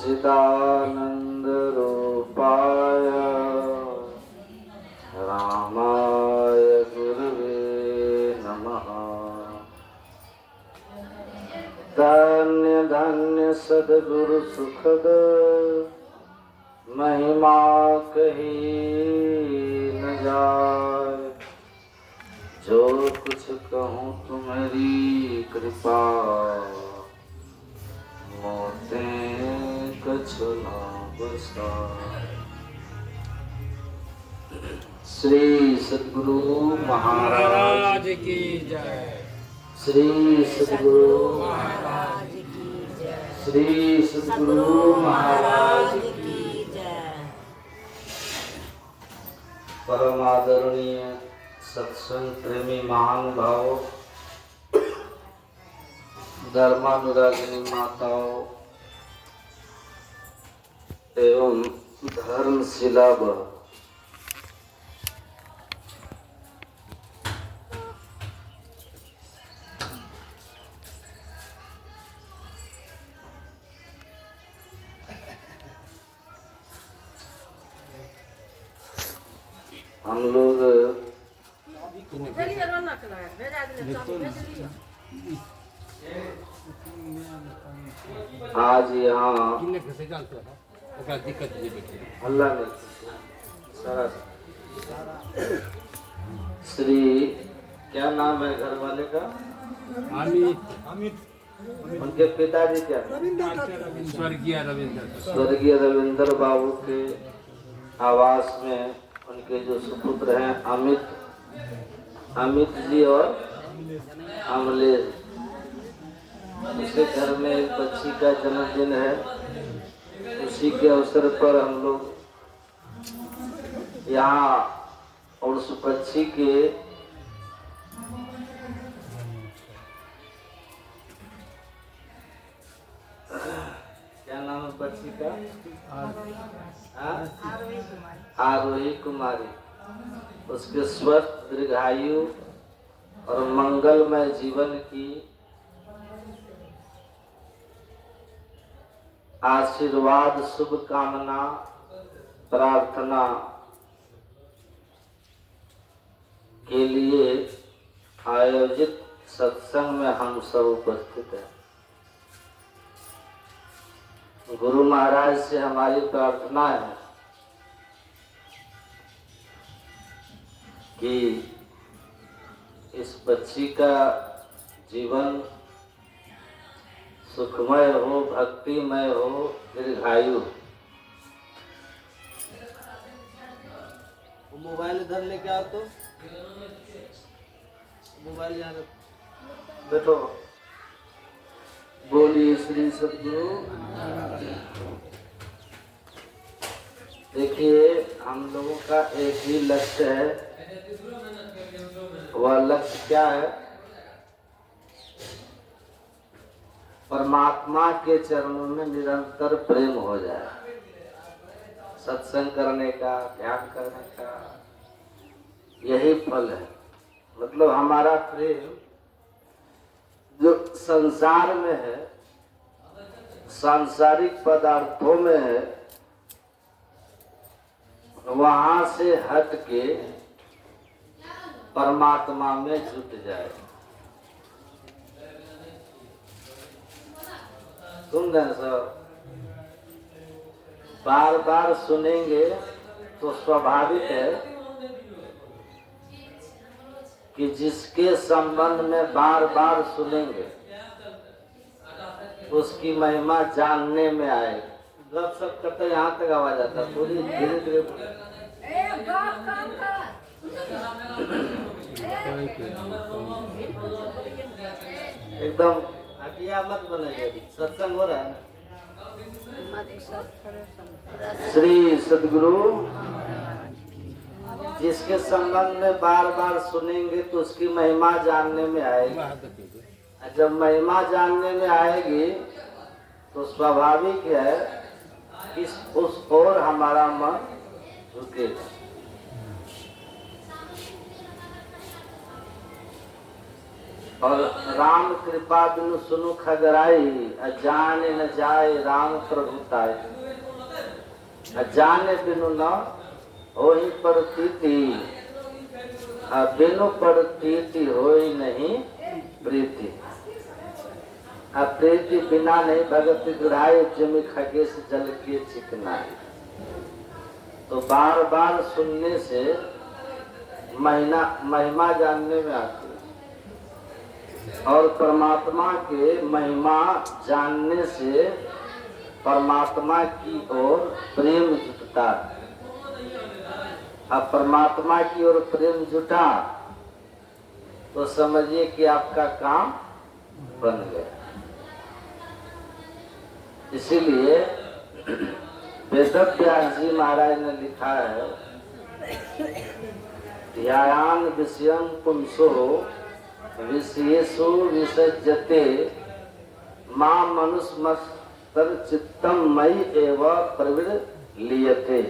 सच्चिदानंद रूपाय रामाय गुरुवे नमः। धन्य धन्य सद्गुरु सुखद महिमा कही न जाए। जो कुछ कहूँ तुम्हारी कृपा मोते कछु न बसाए। श्री सद्गुरु महाराज की जय। श्री सद्गुरु महाराज की जय। श्री सद्गुरु महाराज की जय। परम आदरणीय सत्संग प्रेमी महानुभावों, धर्मानुरागिनी माताओं एवं धर्मशिला व हम लोग आज यहाँ अल्लाह ने सारा श्री क्या नाम है घर वाले का? अमित। उनके पिताजी क्या? स्वर्गीय रविंद्र बाबू के आवास में उनके जो सुपुत्र हैं अमित जी और अमलेश, उसके घर में एक बच्ची का जन्मदिन है। उसी के अवसर पर हम लोग यहाँ और उस बच्ची के क्या नाम है बच्ची का? आरोही कुमारी। उसके स्वस्थ दीर्घायु और मंगलमय जीवन की आशीर्वाद शुभकामना प्रार्थना के लिए आयोजित सत्संग में हम सब उपस्थित हैं। गुरु महाराज से हमारी प्रार्थना है कि इस बच्ची का जीवन सुखमय हो, भक्तिमय हो, दीर्घायु। मोबाइल इधर लेके आओ तो मोबाइल यहाँ बैठो। बोलिए श्री सद्गुरु। देखिए हम लोगों का एक ही लक्ष्य है। वह लक्ष्य क्या है? परमात्मा के चरणों में निरंतर प्रेम हो जाए। सत्संग करने का, ध्यान करने का यही फल है। मतलब हमारा प्रेम जो संसार में है, सांसारिक पदार्थों में है, वहां से हट के परमात्मा में जुट जाए। सुन रहे सर? बार बार सुनेंगे तो स्वाभाविक है कि जिसके संबंध में बार बार सुनेंगे उसकी महिमा जानने में आए। गप सब करते यहाँ तक आवाज आता है, थोड़ी धीरे धीरे एकदम हटिया मत बनाइए। सत्संग हो रहा है। श्री सद्गुरु जिसके संबंध में बार बार सुनेंगे तो उसकी महिमा जानने में आएगी। जब महिमा जानने में आएगी तो स्वाभाविक है कि उस ओर हमारा मन झुकेगा। और राम कृपा बिनु सुनु खगराई, अजाने न जाए राम प्रभुताई। अजाने बिनु न होई प्रतीति, बिनु प्रतीति होई नहीं प्रीति। प्रीति बिना नहीं भगति दृढ़ाई, जमी खगेश जल के चिकनाई। तो बार बार सुनने से महिमा जानने में आती है, और परमात्मा के महिमा जानने से परमात्मा की ओर प्रेम जुटता है। अब परमात्मा की ओर प्रेम जुटा तो समझिए कि आपका काम बन गया। इसीलिए वेदव्यास जी महाराज ने लिखा है, ध्यान विषयं पुंसो विषयेषु विसज्जते, मां मनुष्मत्तर चित्तम मयि एव प्रविलीयते।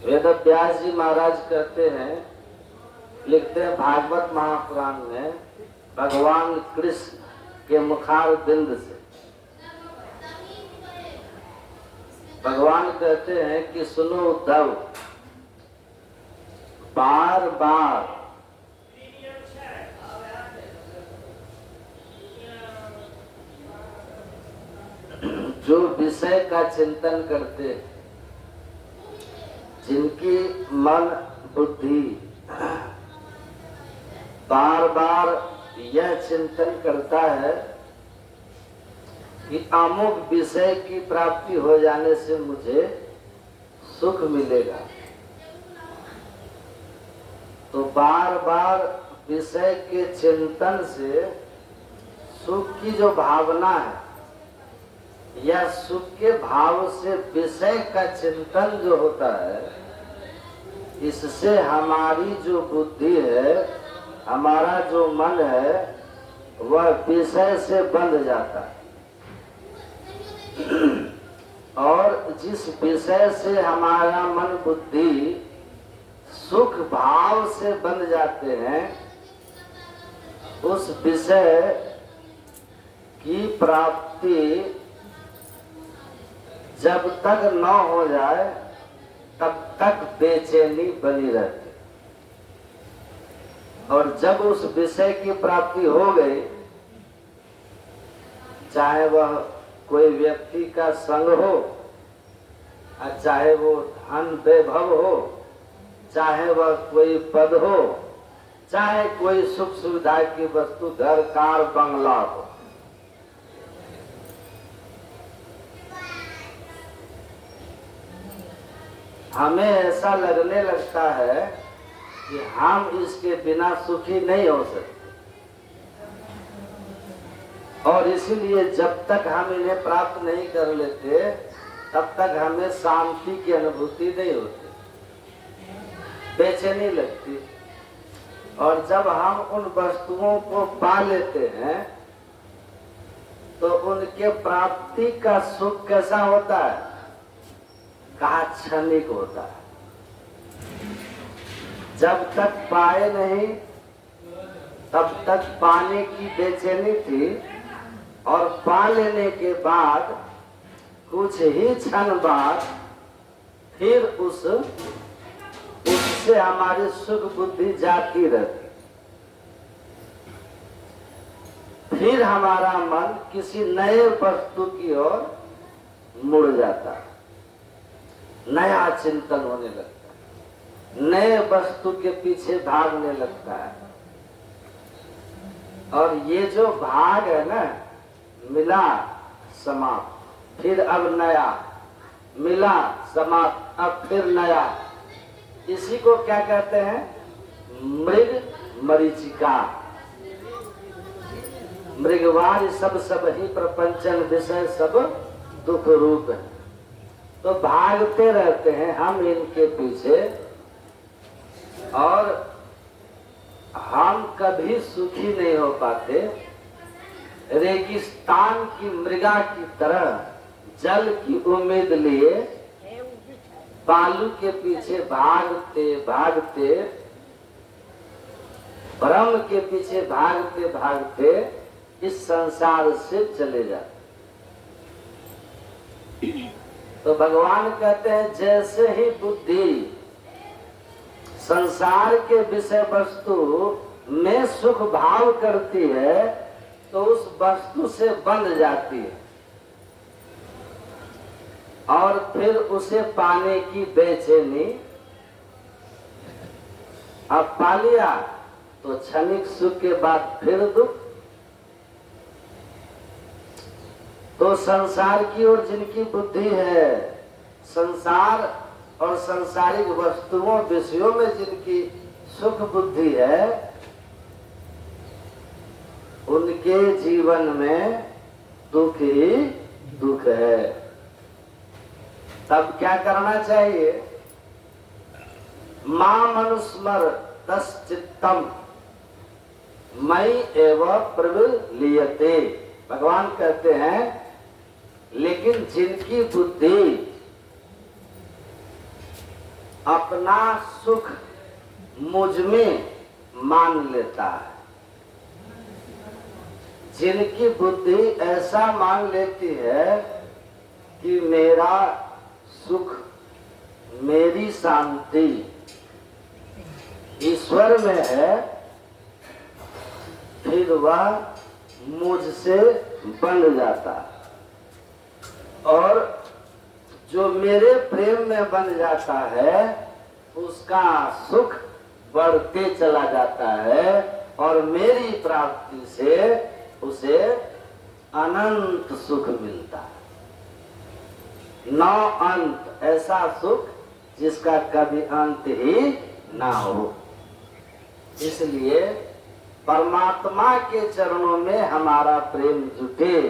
वेदव्यास जी महाराज कहते हैं, लिखते हैं भागवत महापुराण में, भगवान कृष्ण के मुखार बिंद से भगवान कहते हैं कि सुनो उद्धव, बार बार जो विषय का चिंतन करते, जिनकी मन बुद्धि बार बार यह चिंतन करता है कि अमुक विषय की प्राप्ति हो जाने से मुझे सुख मिलेगा, तो बार बार विषय के चिंतन से सुख की जो भावना है, यह सुख के भाव से विषय का चिंतन जो होता है, इससे हमारी जो बुद्धि है, हमारा जो मन है, वह विषय से बंध जाता है। और जिस विषय से हमारा मन बुद्धि सुख भाव से बंध जाते हैं, उस विषय की प्राप्ति जब तक न हो जाए तब तक बेचैनी बनी रहती। और जब उस विषय की प्राप्ति हो गई, चाहे वह कोई व्यक्ति का संग हो, चाहे वो धन वैभव हो, चाहे वह कोई पद हो, चाहे कोई सुख सुविधा की वस्तु, घर कार बंगला हो, हमें ऐसा लगने लगता है कि हम इसके बिना सुखी नहीं हो सकते। और इसीलिए जब तक हम इन्हें प्राप्त नहीं कर लेते, तब तक हमें शांति की अनुभूति नहीं होती, बेचैनी लगती। और जब हम उन वस्तुओं को पा लेते हैं, तो उनके प्राप्ति का सुख कैसा होता है? कहा क्षणिक होता है। जब तक पाए नहीं, तब तक पाने की बेचैनी थी, और पा लेने के बाद कुछ ही क्षण बाद फिर उससे हमारी सुख बुद्धि जाती रहती। फिर हमारा मन किसी नए वस्तु की ओर मुड़ जाता है, नया चिंतन होने लगता है, नए वस्तु के पीछे भागने लगता है। और ये जो भाग है ना, मिला समाप्त, फिर अब नया, मिला समाप्त, अब फिर नया, इसी को क्या कहते हैं? मृग मरीचिका। मृगवार सब ही प्रपंचन विषय सब दुख रूप है। तो भागते रहते हैं हम इनके पीछे, और हम कभी सुखी नहीं हो पाते। रेगिस्तान की मृगा की तरह जल की उम्मीद लिए बालू के पीछे भागते भागते ब्रह्म के पीछे भागते भागते इस संसार से चले जाते। तो भगवान कहते हैं जैसे ही बुद्धि संसार के विषय वस्तु में सुख भाव करती है तो उस वस्तु से बंध जाती है और फिर उसे पाने की बेचैनी। अब पा लिया तो क्षणिक सुख के बाद फिर दुख। तो संसार की ओर जिनकी बुद्धि है, संसार और संसारिक वस्तुओं विषयों में जिनकी सुख बुद्धि है, उनके जीवन में दुख ही दुख है। तब क्या करना चाहिए? माम अनुस्मर तच्चित्तम मयि एव प्रविलीयते। भगवान कहते हैं लेकिन जिनकी बुद्धि अपना सुख मुझ में मान लेता है, जिनकी बुद्धि ऐसा मान लेती है कि मेरा सुख, मेरी शांति ईश्वर में है, फिर वह मुझसे बंध जाता है। और जो मेरे प्रेम में बन जाता है उसका सुख बढ़ते चला जाता है और मेरी प्राप्ति से उसे अनंत सुख मिलता है। न अंत, ऐसा सुख जिसका कभी अंत ही ना हो। इसलिए परमात्मा के चरणों में हमारा प्रेम जुटे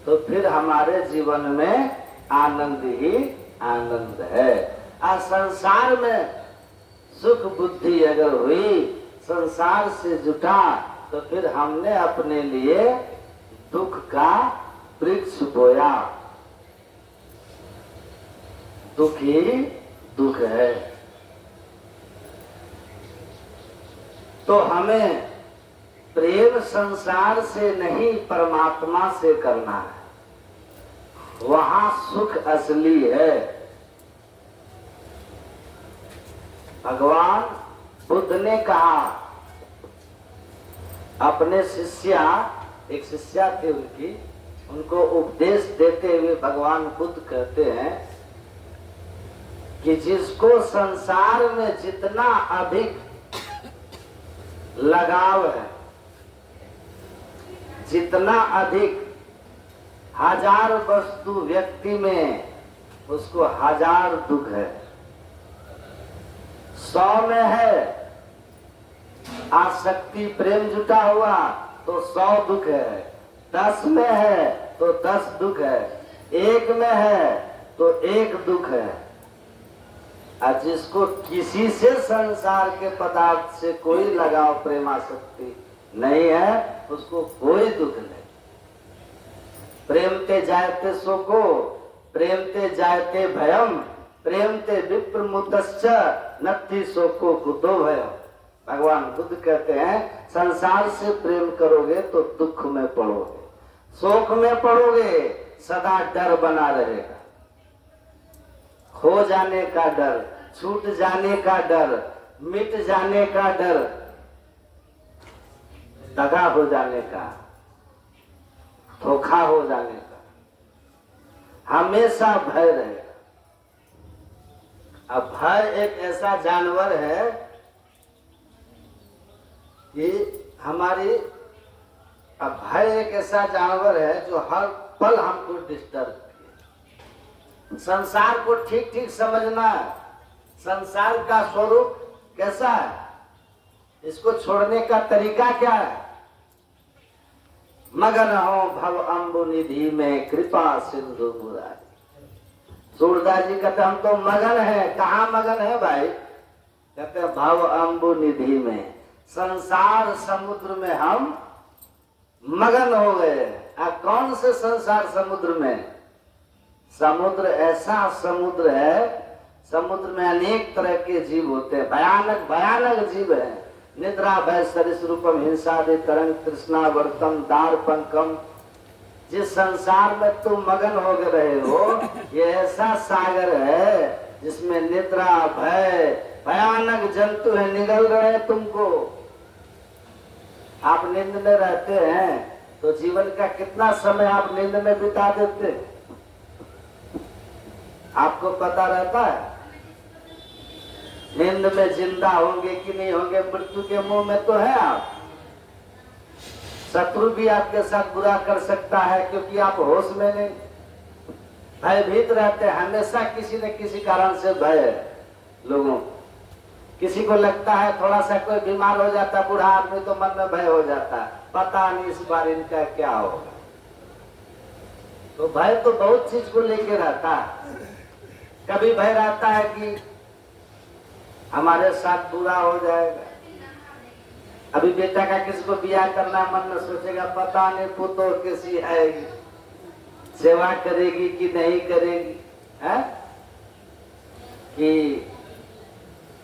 तो फिर हमारे जीवन में आनंद ही आनंद है। और संसार में सुख बुद्धि अगर हुई, संसार से जुटा, तो फिर हमने अपने लिए दुख का वृक्ष बोया। दुख ही दुख है। तो हमें प्रेम संसार से नहीं परमात्मा से करना है, वहां सुख असली है। भगवान बुद्ध ने कहा अपने शिष्या, एक शिष्या थे उनकी, उनको उपदेश देते हुए भगवान बुद्ध कहते हैं कि जिसको संसार में जितना अधिक लगाव है, जितना अधिक हजार वस्तु व्यक्ति में, उसको हजार दुख है। 100 में है आसक्ति प्रेम जुटा हुआ तो 100 दुख है, 10 में है तो 10 दुख है, 1 में है तो 1 दुख है। और जिसको किसी से संसार के पदार्थ से कोई लगाव प्रेमासक्ति नहीं है, उसको कोई दुख नहीं। प्रेमते जायते शोको, प्रेमते जायते भयम, प्रेमते विप्रमुतश्च नत्थि शोको कुतो भयम। भगवान बुद्ध कहते हैं संसार से प्रेम करोगे तो दुख में पड़ोगे, शोक में पड़ोगे, सदा डर बना रहेगा। खो जाने का डर, छूट जाने का डर, मिट जाने का डर, दगा हो जाने का, धोखा हो जाने का, हमेशा भय रहेगा। अब भय एक ऐसा जानवर है कि हमारी, अब भय एक ऐसा जानवर है जो हर पल हमको डिस्टर्ब किए। संसार को ठीक ठीक समझना है। संसार का स्वरूप कैसा है, इसको छोड़ने का तरीका क्या है? मगन हो भव अम्बु निधि में कृपा सिंधु मुरारी। सूरदास जी कहते हम तो मगन है। कहाँ मगन है भाई? कहते भव अम्बु निधि में, संसार समुद्र में हम मगन हो गए। कौन से संसार समुद्र में? समुद्र ऐसा समुद्र है, समुद्र में अनेक तरह के जीव होते हैं, भयानक भयानक जीव हैं। निद्रा भय सरिसरूपम हिंसादि तरंग तृष्णा वर्तम दार पंकम। जिस संसार में तुम मगन हो रहे हो, ये ऐसा सागर है जिसमें निद्रा भय भयानक जंतु है, निगल रहे हैं तुमको। आप नींद में रहते हैं तो जीवन का कितना समय आप नींद में बिता देते, आपको पता रहता है? नींद में जिंदा होंगे कि नहीं होंगे, मृत्यु के मुंह में तो है आप। शत्रु भी आपके साथ बुरा कर सकता है क्योंकि आप होश में नहीं, भयभीत रहते हैं। हमेशा किसी न किसी कारण से भय है लोगों। किसी को लगता है थोड़ा सा कोई बीमार हो जाता है बूढ़ा आदमी तो मन में भय हो जाता है, पता नहीं इस बार इनका क्या होगा। तो भय तो बहुत चीज को लेके रहता है। कभी भय रहता है कि हमारे साथ बुरा हो जाएगा। अभी बेटा का किसी को ब्याह करना मन में सोचेगा पता नहीं पुतो कैसी आएगी, सेवा करेगी कि नहीं करेगी, है? कि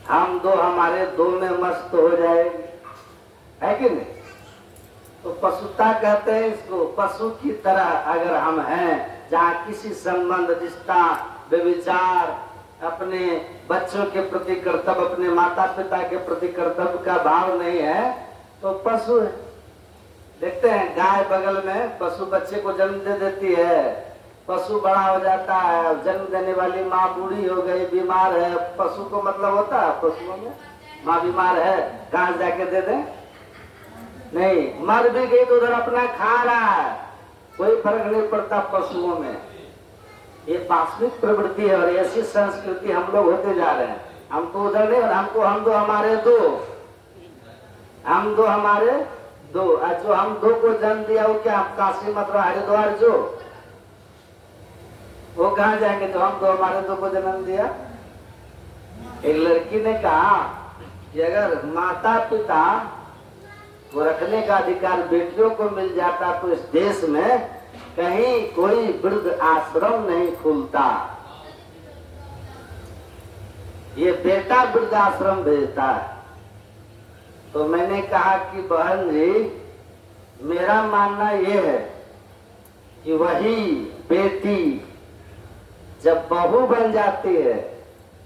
हम दो हमारे दो में मस्त हो जाएगी, है कि नहीं? तो पशुता कहते हैं इसको। पशु की तरह अगर हम हैं, जहाँ किसी संबंध रिश्ता व्यभिचार, अपने बच्चों के प्रति कर्तव्य, अपने माता पिता के प्रति कर्तव्य का भाव नहीं है, तो पशु है। देखते हैं गाय बगल में पशु बच्चे को जन्म दे देती है, पशु बड़ा हो जाता है, जन्म देने वाली माँ बूढ़ी हो गई, बीमार है। पशु को मतलब होता है पशुओं में माँ बीमार है, घास जाके दे दे, नहीं, मर भी गई तो उधर अपना खा रहा है, कोई फर्क नहीं पड़ता पशुओं में। ये पाश्विक प्रवृत्ति है और ऐसी संस्कृति हम लोग होते जा रहे हैं। हम तो उधर नहीं, हमको हम दो हमारे दो, हम दो हमारे दो। जो हम दो को जन्म दिया वो क्या काशी मथुरा हरिद्वार जो, वो कहाँ जाएंगे? तो हम दो हमारे दो को जन्म दिया। एक लड़की ने कहा कि अगर माता पिता को रखने का अधिकार बेटियों को मिल जाता तो इस देश में कहीं कोई वृद्ध आश्रम नहीं खुलता। ये बेटा वृद्ध आश्रम भेजता है। तो मैंने कहा कि बहन जी, मेरा मानना ये है कि वही बेटी जब बहू बन जाती है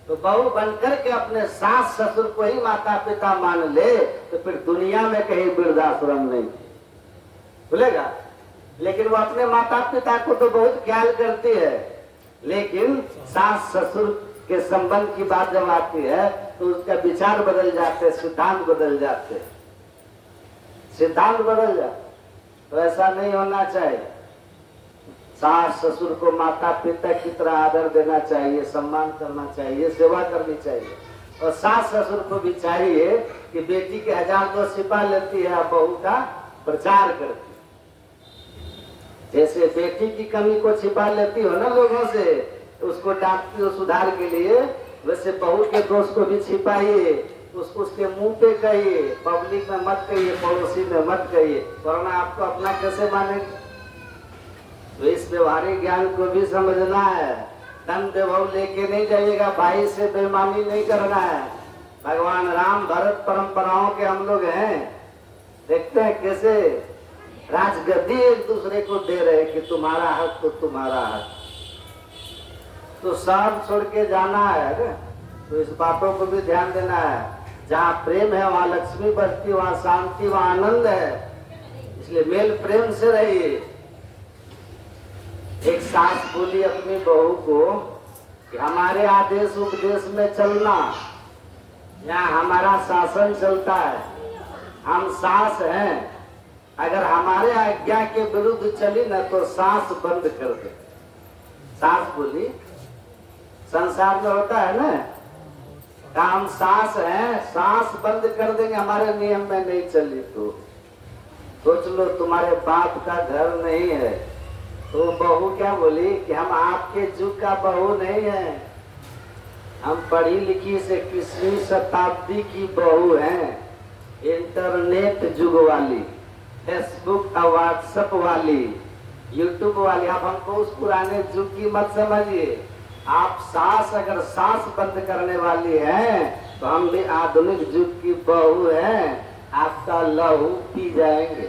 तो बहू बनकर के अपने सास ससुर को ही माता पिता मान ले तो फिर दुनिया में कहीं वृद्धाश्रम नहीं खुलेगा। लेकिन वो अपने माता पिता को तो बहुत ख्याल करती है, लेकिन सास ससुर के संबंध की बात जब आती है तो उसका विचार बदल जाते, सिद्धांत बदल जाते, सिद्धांत बदल जाते। तो ऐसा नहीं होना चाहिए। सास ससुर को माता पिता की तरह आदर देना चाहिए, सम्मान करना चाहिए, सेवा करनी चाहिए। और सास ससुर को भी चाहिए कि बेटी के 1000 दोष छिपा लेती है, अब बहू का प्रचार करती है। जैसे बेटी की कमी को छिपा लेती हो ना लोगों से, उसको डांटती हो सुधार के लिए, वैसे बहू के दोष को भी छिपाइए, उसके मुंह पे कहिए, पब्लिक में मत कहिए, पड़ोसी में मत कहिए, वरना आपको अपना कैसे मानेंगे। तो इस व्यवहारिक ज्ञान को भी समझना है। धन वैभव लेके नहीं जाइएगा, भाई से बेईमानी नहीं करना है। भगवान राम भरत परंपराओं के हम लोग हैं, देखते हैं कैसे राजगद्दी एक दूसरे को दे रहे कि तुम्हारा हक तो तुम्हारा हक। तो सब छोड़ के जाना है, तो इस बातों को भी ध्यान देना है। जहाँ प्रेम है वहाँ लक्ष्मी बसती, वहाँ शांति, वहाँ आनंद है। इसलिए मेल प्रेम से रहिए। एक सास बोली अपनी बहू को कि हमारे आदेश उपदेश में चलना, यहाँ हमारा शासन चलता है, हम सास हैं, अगर हमारे आज्ञा के विरुद्ध चली न तो सांस बंद कर दे। सास बोली, संसार में होता है ना, हम सांस हैं, सांस बंद कर देंगे, हमारे नियम में नहीं चली तो सोच लो तुम्हारे बाप का घर नहीं है। तो बहू क्या बोली कि हम आपके युग का बहू नहीं है, हम पढ़ी लिखी से 21वीं शताब्दी की बहू हैं, इंटरनेट युग वाली, फेसबुक और व्हाट्सएप वाली, यूट्यूब वाली। आप हमको उस पुराने युग की मत समझिए। आप सांस अगर सांस बंद करने वाली हैं तो हम भी आधुनिक युग की बहू हैं, आपका लहू पी जाएंगे।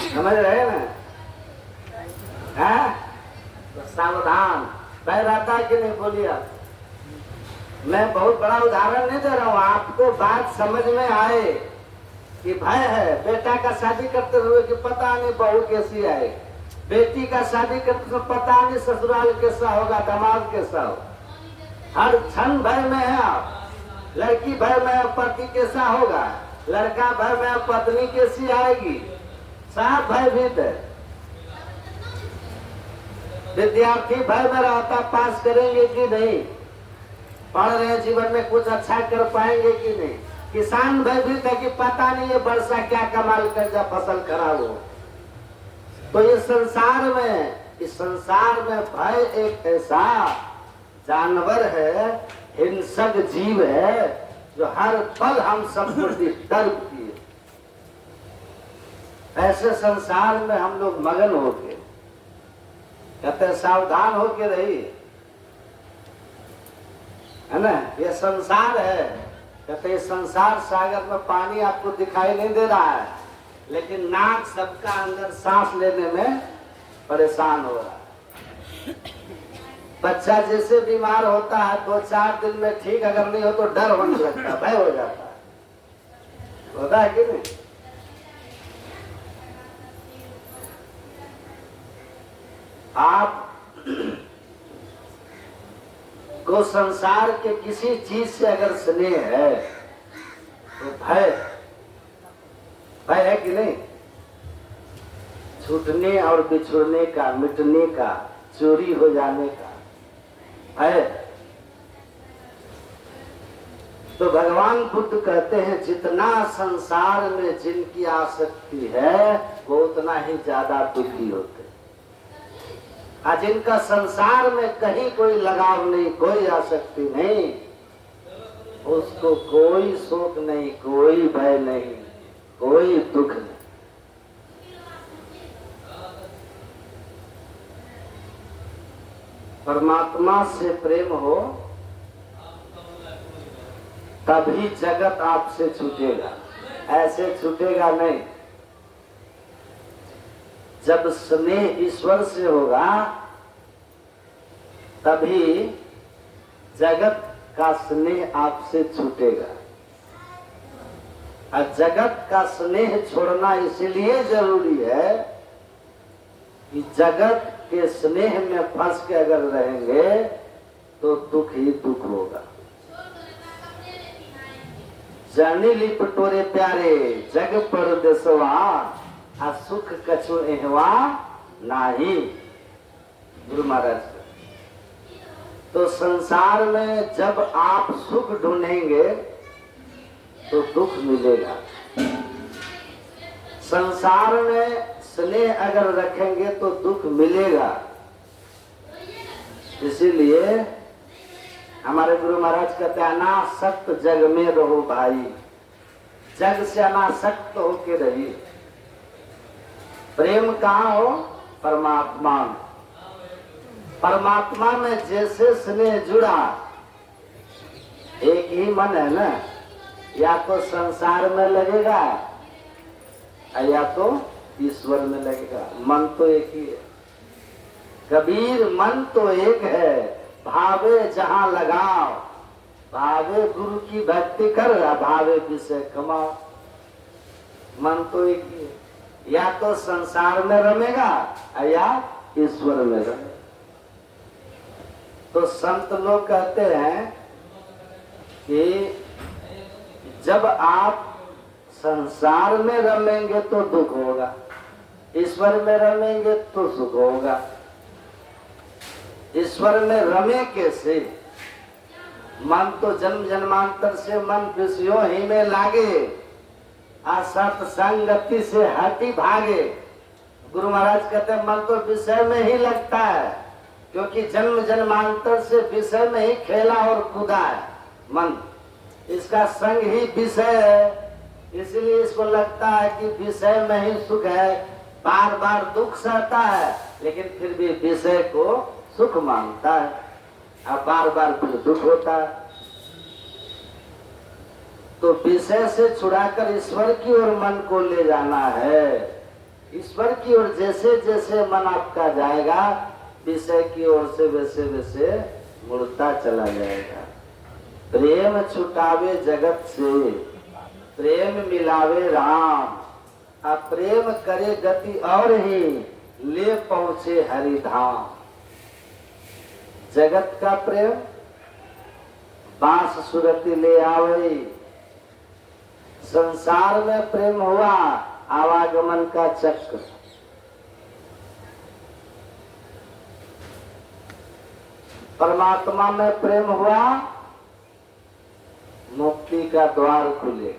समझ रहे ना? तो सावधान। भय रहता है कि नहीं, बोलिए आप। मैं बहुत बड़ा उदाहरण नहीं दे रहा हूँ, आपको बात समझ में आए कि भय है। बेटा का शादी करते हुए कि पता नहीं बहू कैसी आए, बेटी का शादी करते हुए पता नहीं ससुराल कैसा होगा, दामाद कैसा हो। हर क्षण भय में है आप। लड़की भय में पति कैसा होगा, लड़का भय में पत्नी कैसी आएगी, सब भयभीत है। विद्यार्थी भय में रहता पास करेंगे कि नहीं, पढ़ रहे जीवन में कुछ अच्छा कर पाएंगे कि नहीं। किसान भयभीत है कि पता नहीं ये वर्षा क्या कमाल कर जा फसल खराब हो। तो इस संसार में भय एक ऐसा जानवर है, हिंसक जीव है, जो हर पल हम सबको डिस्टर्ब किए। ऐसे संसार में हम लोग मगन होके कहते सावधान होके रहिए, है ना। ये संसार है, कहते संसार सागर में पानी आपको दिखाई नहीं दे रहा है, लेकिन नाक सबका अंदर सांस लेने में परेशान हो रहा है। बच्चा जैसे बीमार होता है 2-4 दिन में ठीक, अगर नहीं हो तो डर होने लगता है, भय हो जाता है। होता है कि नहीं? आप को संसार के किसी चीज से अगर स्नेह है तो भय है कि नहीं? छूटने और बिछुड़ने का, मिटने का, चोरी हो जाने का भय। तो भगवान बुद्ध कहते हैं जितना संसार में जिनकी आसक्ति है वो उतना ही ज्यादा दुखी होते। आज जिनका संसार में कहीं कोई लगाव नहीं, कोई आसक्ति नहीं, उसको कोई शोक नहीं, कोई भय नहीं, कोई दुख नहीं। परमात्मा से प्रेम हो तभी जगत आपसे छूटेगा, ऐसे छूटेगा नहीं। जब स्नेह ईश्वर से होगा तभी जगत का स्नेह आपसे छूटेगा। और जगत का स्नेह छोड़ना इसलिए जरूरी है कि जगत के स्नेह में फंस के अगर रहेंगे तो दुख ही दुख होगा। जानी लिपटोरे प्यारे जग पर देसवा, आ सुख कछु एहवा नाही। गुरु महाराज। तो संसार में जब आप सुख ढूंढेंगे तो दुख मिलेगा। संसार में स्नेह अगर रखेंगे तो दुख मिलेगा। इसीलिए हमारे गुरु महाराज कहते हैं अनासक्त जग में रहो भाई, जग से अनासक्त होके रहिए। प्रेम कहाँ हो? परमात्मा में। परमात्मा में जैसे स्नेह जुड़ा, एक ही मन है ना, या तो संसार में लगेगा या तो ईश्वर में लगेगा। मन तो एक ही है। कबीर मन तो एक है, भावे जहाँ लगाओ, भावे गुरु की भक्ति कर, भावे विषय कमाओ। मन तो एक ही है, या तो संसार में रमेगा या ईश्वर में रमेगा। तो संत लोग कहते हैं कि जब आप संसार में रमेंगे तो दुख होगा, ईश्वर में रमेंगे तो सुख होगा। ईश्वर में रमे कैसे? मन तो जन्म जन्मांतर से मन विषयों ही में लागे, असत संगति से हटी भागे। गुरु महाराज कहते हैं मन तो विषय में ही लगता है, क्योंकि जन्म जन्मांतर से विषय में ही खेला और कूदा है मन। इसका संग ही विषय है, इसलिए इसको लगता है कि विषय में ही सुख है। बार बार दुख सहता है, लेकिन फिर भी विषय को सुख मानता है। अब बार बार फिर दुख होता है। तो विषय से छुड़ाकर ईश्वर की ओर मन को ले जाना है। ईश्वर की ओर जैसे जैसे मन आपका जाएगा, विषय की ओर से वैसे वैसे मुड़ता चला जाएगा। प्रेम छुटावे जगत से, प्रेम मिलावे राम, अब प्रेम करे गति और ही ले पहुंचे हरिधाम। जगत का प्रेम बांस सुरती ले आवे, संसार में प्रेम हुआ आवागमन का चक्र। परमात्मा में प्रेम हुआ मुक्ति का द्वार खुले।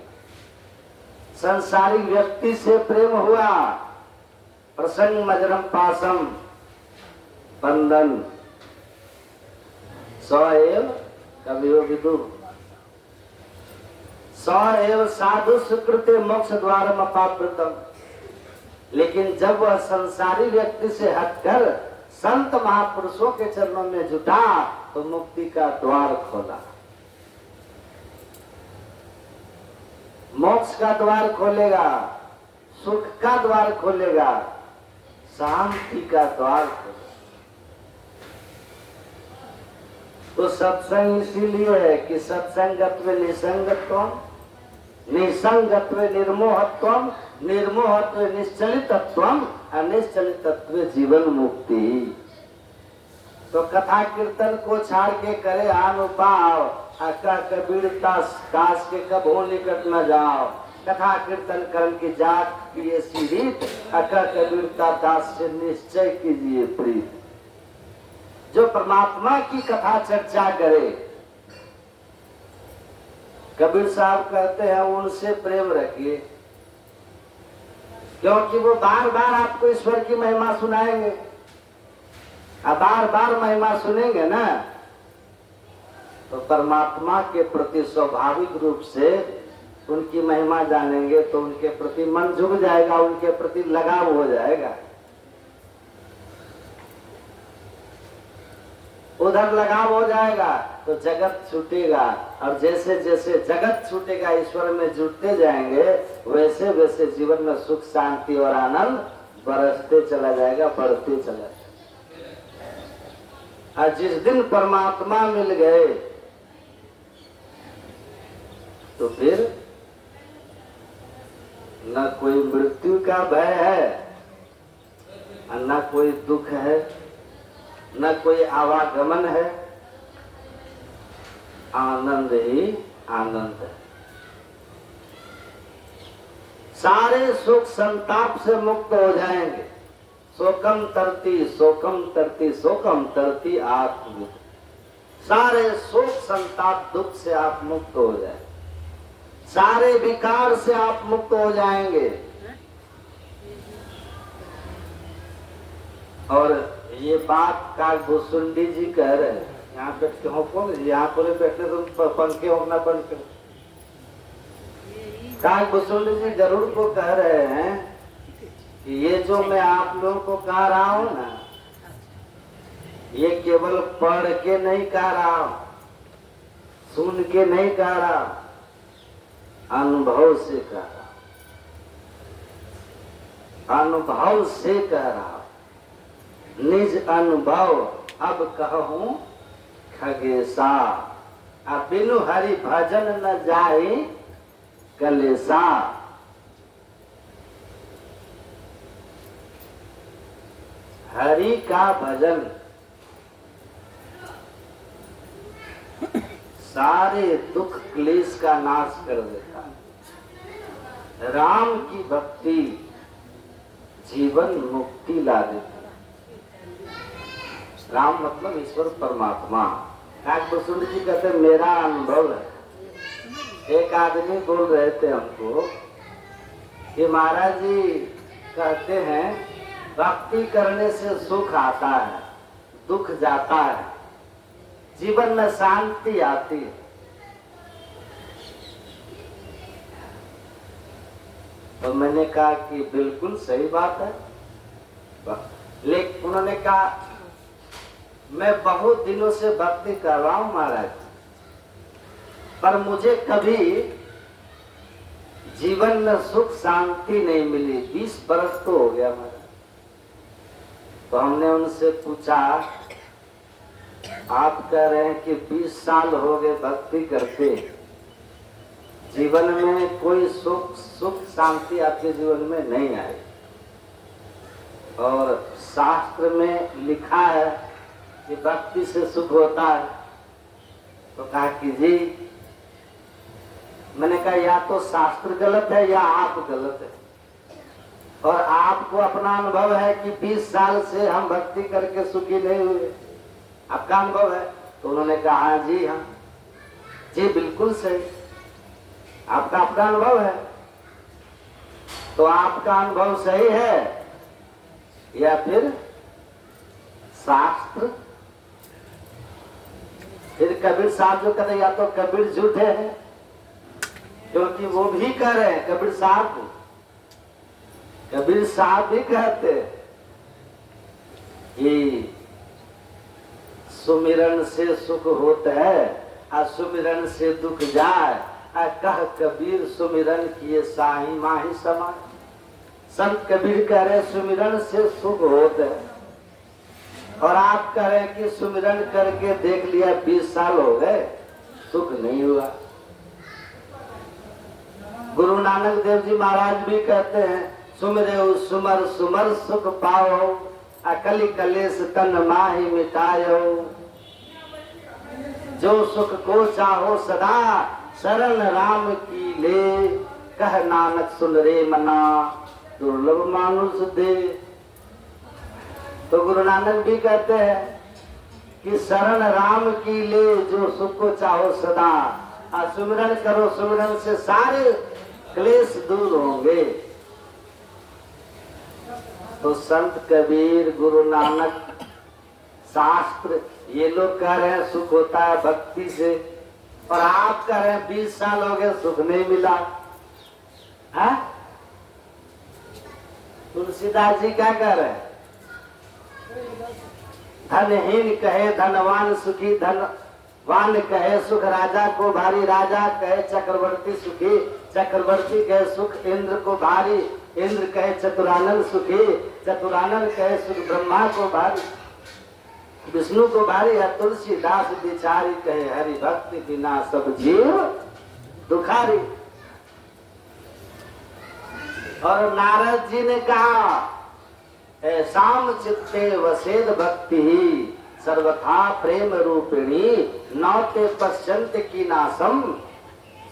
संसारिक व्यक्ति से प्रेम हुआ प्रसंग मजरम पासम बंधन सएव कवियो विदु सएव साधु सुकृते मोक्ष द्वारम अपावृतम। लेकिन जब वह संसारी व्यक्ति से हटकर संत महापुरुषों के चरणों में जुटा तो मुक्ति का द्वार खोला, मोक्ष का द्वार खोलेगा, सुख का द्वार खोलेगा, शांति का द्वार खोलेगा। तो सत्संग इसीलिए है कि सत्संगत्व निसंगत्वम, निसंगत्व निर्मोहत्वम, निर्मोहत्व निश्चलितत्वम, अनिश्चलितत्व जीवन मुक्ति। तो कथा कीर्तन को छाड़ के करे अनुपाव, अका कबीरता काश के कब हो निकट न जाओ। कथा कीर्तन कर्म की जात किए सीरीत, अका कबीरता दास से निश्चय कीजिए प्रीत। जो परमात्मा की कथा चर्चा करे, कबीर साहब कहते हैं उनसे प्रेम रखिए, क्योंकि वो बार बार आपको ईश्वर की महिमा सुनाएंगे। अब बार बार महिमा सुनेंगे ना तो परमात्मा के प्रति स्वाभाविक रूप से उनकी महिमा जानेंगे तो उनके प्रति मन झुक जाएगा, उनके प्रति लगाव हो जाएगा। उधर लगाव हो जाएगा तो जगत छूटेगा, और जैसे जैसे जगत छूटेगा ईश्वर में जुटते जाएंगे वैसे वैसे जीवन में सुख शांति और आनंद बरसते चला जाएगा, बढ़ते चला जाएगा। और जिस दिन परमात्मा मिल गए तो फिर न कोई मृत्यु का भय है और न कोई दुख है, न कोई आवागमन है, आनंद ही आनंद है। सारे सुख संताप से मुक्त हो जाएंगे। शोकम तरती शोकम तरती शोकम तरती आत्म। सारे शोक संताप दुख से आप मुक्त हो जाए, सारे विकार से आप मुक्त हो जाएंगे। और ये बात काकभूषुंडी जी कह रहे हैं, यहाँ बैठ के हो कौन, यहाँ पर बैठने तो पंखे हो ना बंद कर। काकभूषुंडी जी गरुड़ को कह रहे हैं कि ये जो मैं आप लोगों को कह रहा हूं ना, ये केवल पढ़ के नहीं कह रहा हूं, सुन के नहीं कह रहा, अनुभव से कह रहा, अनुभव से कह रहा। निज अनुभव अब कहूं खगेसा, अब बिनु हरि भजन न जाए कलेसा। हरि का भजन सारे दुख क्लेश का नाश कर देता है। राम की भक्ति जीवन मुक्ति ला देती। राम मतलब ईश्वर परमात्मा। काकभूषुंडी जी कहते मेरा अनुभव है। एक आदमी बोल रहे थे हमको कि महाराज जी कहते हैं भक्ति करने से सुख आता है, दुख जाता है, जीवन में शांति आती है। तो मैंने कहा कि बिल्कुल सही बात है, लेकिन उन्होंने कहा मैं बहुत दिनों से भक्ति कर रहा हूं महाराज, पर मुझे कभी जीवन में सुख शांति नहीं मिली। 20 बरस तो हो गया महाराज। तो हमने उनसे पूछा, आप कह रहे हैं कि 20 साल हो गए भक्ति करते, जीवन में कोई सुख शांति आपके जीवन में नहीं आई, और शास्त्र में लिखा है कि भक्ति से सुख होता है। तो कहा कि जी, मैंने कहा या तो शास्त्र गलत है या आप गलत है, और आपको अपना अनुभव है कि 20 साल से हम भक्ति करके सुखी नहीं हुए, आपका अनुभव है। तो उन्होंने कहा जी हाँ, जी बिल्कुल सही, आपका अपना अनुभव है। तो आपका अनुभव सही है या फिर शास्त्र? फिर कबीर साहब जो कहते या तो कबीर झूठे हैं, क्योंकि वो भी कह रहे हैं कबीर साहब को, कबीर साहब भी कहते कि सुमिरन से सुख होता है और सुमिरन से दुख जाए, कह कबीर सुमिरन किए साही माही समाय। संत कबीर कह रहे सुमिरन से सुख होता है, और आप कह रहे कि सुमिरन करके देख लिया 20 साल हो गए, सुख नहीं हुआ। गुरु नानक देव जी महाराज भी कहते हैं, सुमिरे सुमर सुमर सुख पाओ, अकली कलेश तन माही मिटायो। जो सुख को चाहो सदा, शरण राम की ले, कह नानक सुन रे मना, दुर्लभ मानुष दे। तो गुरु नानक भी कहते हैं कि शरण राम की ले, जो सुख को चाहो सदा, सुमिरन करो, सुमिरन से सारे क्लेश दूर होंगे। तो संत कबीर, गुरु नानक, शास्त्र, ये लोग कह रहे हैं सुख होता है भक्ति से, और आप कह रहे हैं 20 साल हो गए सुख नहीं मिला है? तुलसीदास जी क्या कह रहे हैं? धनहीन कहे धनवान सुखी, धनवान कहे सुख राजा को भारी, राजा कहे चक्रवर्ती सुखी, चक्रवर्ती कहे सुख इंद्र को भारी, इंद्र कहे चतुरानंद सुखी, चतुरानंद कहे सुख ब्रह्मा को भारी, विष्णु को भारी है। तुलसीदास बिचारी कहे हरि भक्ति बिना सब जीव दुखारी। और नारद जी ने कहा, शाम चित्ते वसेद भक्ति ही, सर्वथा प्रेम रूपिणी, नौते पश्यंत की नासम,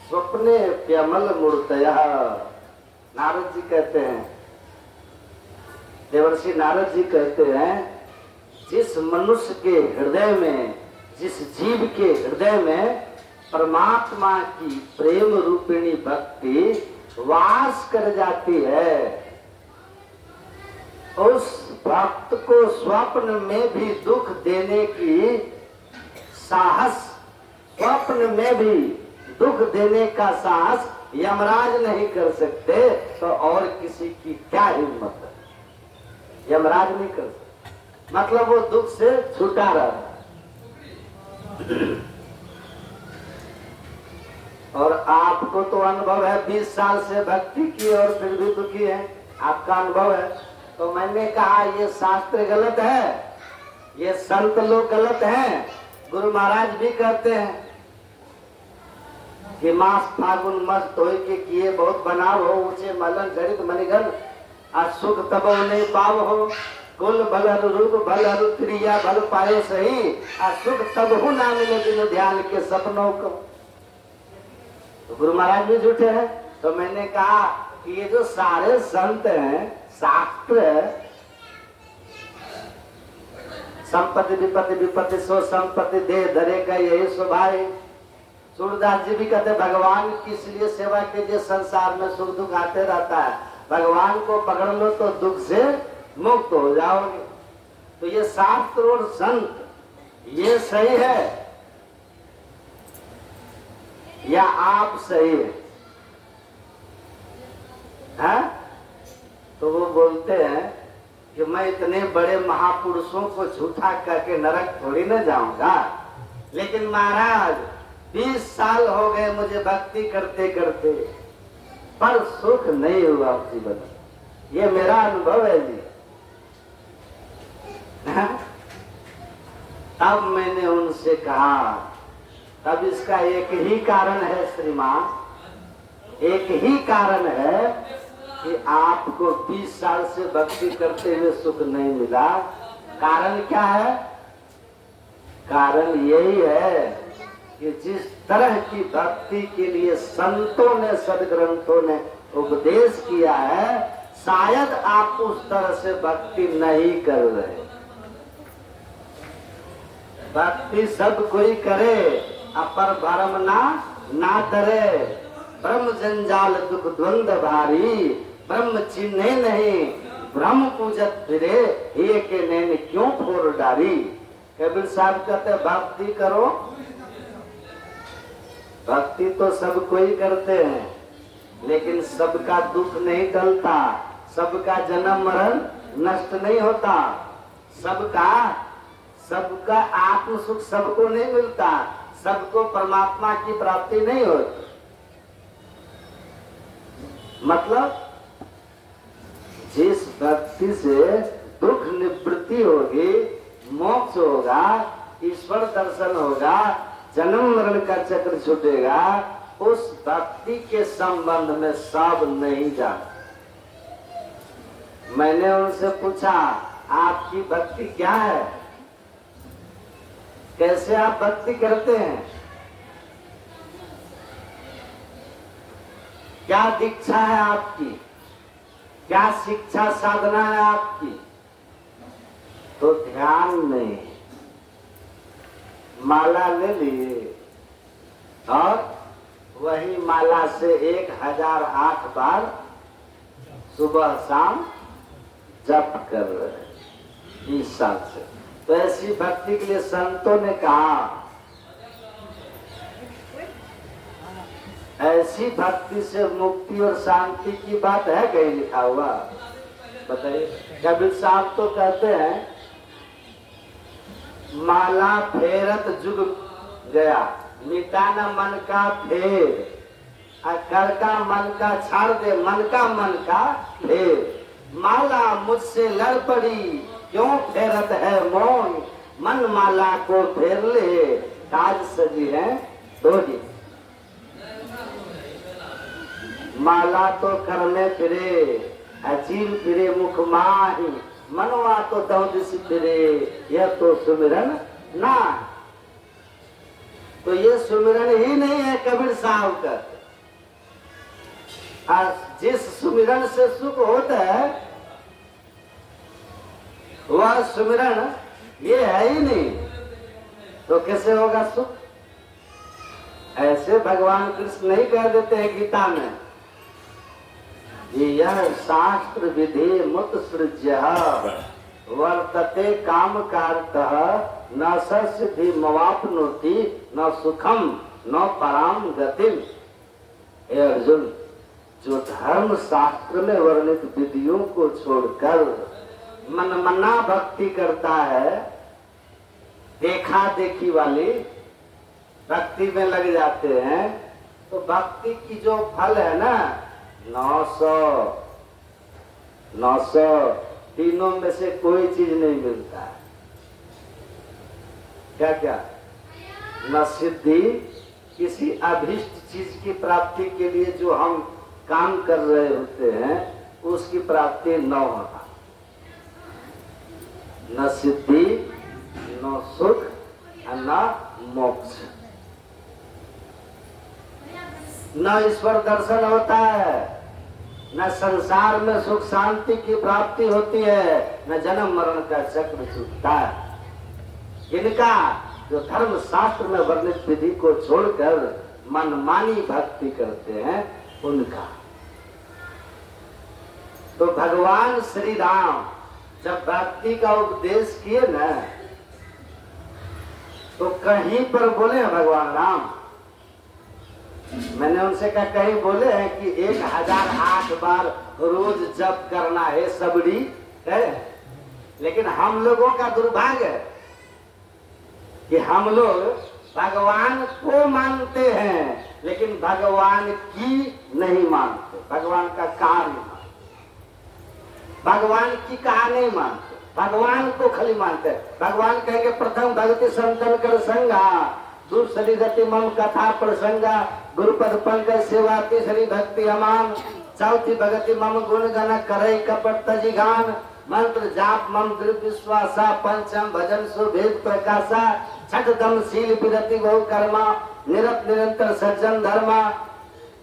स्वप्ने प्यमल मूर्तयः। नारद जी कहते हैं, देवर्षि नारद जी कहते हैं, जिस मनुष्य के हृदय में, जिस जीव के हृदय में परमात्मा की प्रेम रूपिणी भक्ति वास कर जाती है, उस भक्त को स्वप्न में भी दुख देने की साहस, स्वप्न में भी दुख देने का साहस यमराज नहीं कर सकते, तो और किसी की क्या हिम्मत है? यमराज नहीं कर सकते, मतलब वो दुख से छूटा रहा। और आपको तो अनुभव है, 20 साल से भक्ति की और फिर भी दुखी है, आपका अनुभव है। तो मैंने कहा ये शास्त्र गलत है, ये संत लोग गलत हैं। गुरु महाराज भी कहते हैं कि मास फागुन मस्त होय के किए बहुत बनाव हो, ऊंचे मलन जड़ित मणिगन, सुख तब नहीं पाव हो, कुल भल रूप भल क्रिया भल पायो सही, सुख तब हूँ ना मिले दिन ध्यान के सपनों को। तो गुरु महाराज भी झूठे हैं। तो मैंने कहा कि ये जो सारे संत हैं, शास्त्र संपत्ति विपत्ति विपत्ति सो संपत्ति दे धरे का यही स्वभाव। सूरदास जी भी कहते भगवान की इसलिए सेवा कीजिए, संसार में सुख दुख आते रहता है, भगवान को पकड़ लो तो दुख से मुक्त हो जाओगे। तो ये शास्त्र और संत ये सही है या आप सही है? तो वो बोलते हैं कि मैं इतने बड़े महापुरुषों को झूठा करके नरक थोड़ी न जाऊंगा। लेकिन महाराज 20 साल हो गए मुझे भक्ति करते करते, पर सुख नहीं हुआ जीवन। ये मेरा अनुभव है जी। तब मैंने उनसे कहा, तब इसका एक ही कारण है श्रीमान, एक ही कारण है कि आपको 20 साल से भक्ति करते हुए सुख नहीं मिला। कारण क्या है? कारण यही है कि जिस तरह की भक्ति के लिए संतों ने, सदग्रंथों ने उपदेश किया है, शायद आप उस तरह से भक्ति नहीं कर रहे। भक्ति सब कोई करे, अपर भरम ना डरे। ब्रह्म जंजाल दुख द्वंद भारी, ब्रह्म चिन्हे नहीं ब्रह्म पूजत फिरे, ये के नैन क्यों फोर डारी। कबीर साहब कहते भक्ति करो। भक्ति तो सब कोई करते हैं, लेकिन सबका दुख नहीं टलता, सबका जन्म मरण नष्ट नहीं होता, सबका आत्म सुख सबको नहीं मिलता, सबको परमात्मा की प्राप्ति नहीं होती। मतलब जिस भक्ति से दुख निवृत्ति होगी, मोक्ष होगा, ईश्वर दर्शन होगा, जन्म मरण का चक्र छूटेगा, उस भक्ति के संबंध में सब नहीं जानते। मैंने उनसे पूछा, आपकी भक्ति क्या है? कैसे आप भक्ति करते हैं? क्या दीक्षा है आपकी? क्या शिक्षा साधना है आपकी? तो ध्यान नहीं, माला ले लिए और वही माला से 1008 बार सुबह शाम जप कर रहे 20 साल से। तो ऐसी भक्ति के लिए संतों ने कहा, ऐसी भक्ति से मुक्ति और शांति की बात है कहीं लिखा हुआ? बताइए। कबीर साहब तो कहते हैं, माला फेरत जुग गया, मिटाना मन का फेर, कर का मन का छाड़ दे, मन का फेर। माला मुझसे लड़ पड़ी, क्यों फेरत है मौन, मन माला को फेर ले, काज सजी है दोही। माला तो करने फिरे, अचील फिरे मुख माही, मनवा तो दौदिस फिरे, यह तो सुमिरन ना। तो ये सुमिरन ही नहीं है कबीर साहब का। जिस सुमिरन से सुख होता है वह सुमिरन ये है ही नहीं, तो कैसे होगा सुख? ऐसे भगवान कृष्ण नहीं कह देते हैं गीता में, यह शास्त्र विधि मुत सृज्य वर्तते काम कारतः, न सिद्धि मवाप्नोति, न सुखम न पराम गतिम। हे अर्जुन, जो धर्म शास्त्र में वर्णित विधियों को छोड़कर मनमना भक्ति करता है, देखा देखी वाली भक्ति में लग जाते हैं, तो भक्ति की जो फल है ना, 900 तीनों में से कोई चीज नहीं मिलता है। क्या क्या? न सिद्धि, किसी अभिष्ट चीज की प्राप्ति के लिए जो हम काम कर रहे होते हैं उसकी प्राप्ति न होना, न सिद्धि, न सुख, न मोक्ष, न ईश्वर दर्शन होता है, न संसार में सुख शांति की प्राप्ति होती है, न जन्म मरण का चक्र छूटता है। इनका जो धर्म शास्त्र में वर्णित विधि को छोड़कर मनमानी भक्ति करते हैं उनका। तो भगवान श्री राम जब भक्ति का उपदेश किए न, तो कहीं पर बोले हैं भगवान राम, मैंने उनसे कहा कहीं बोले हैं कि 1008 बार रोज जप करना है सबड़ी है? लेकिन हम लोगों का दुर्भाग्य है कि हम लोग भगवान को मानते हैं लेकिन भगवान की नहीं मानते, भगवान का कहा नहीं मानते, भगवान की कहा नहीं मानते, भगवान को खाली मानते हैं। भगवान कहेंगे प्रथम भक्ति संतन कर संगा, दूसरी गति मम कथा प्रसंगा, गुरुपद पंकज सेवा, तीसरी भक्ति अमान, चौथी भक्ति मम गुण गण करे कपट तजी गान, मंत्र जाप मम दृढ़ विश्वासा, पंचम भजन सुभेद प्रकाशा, छठम शील विरति बहु कर्मा, निरंतर सज्जन धर्मा,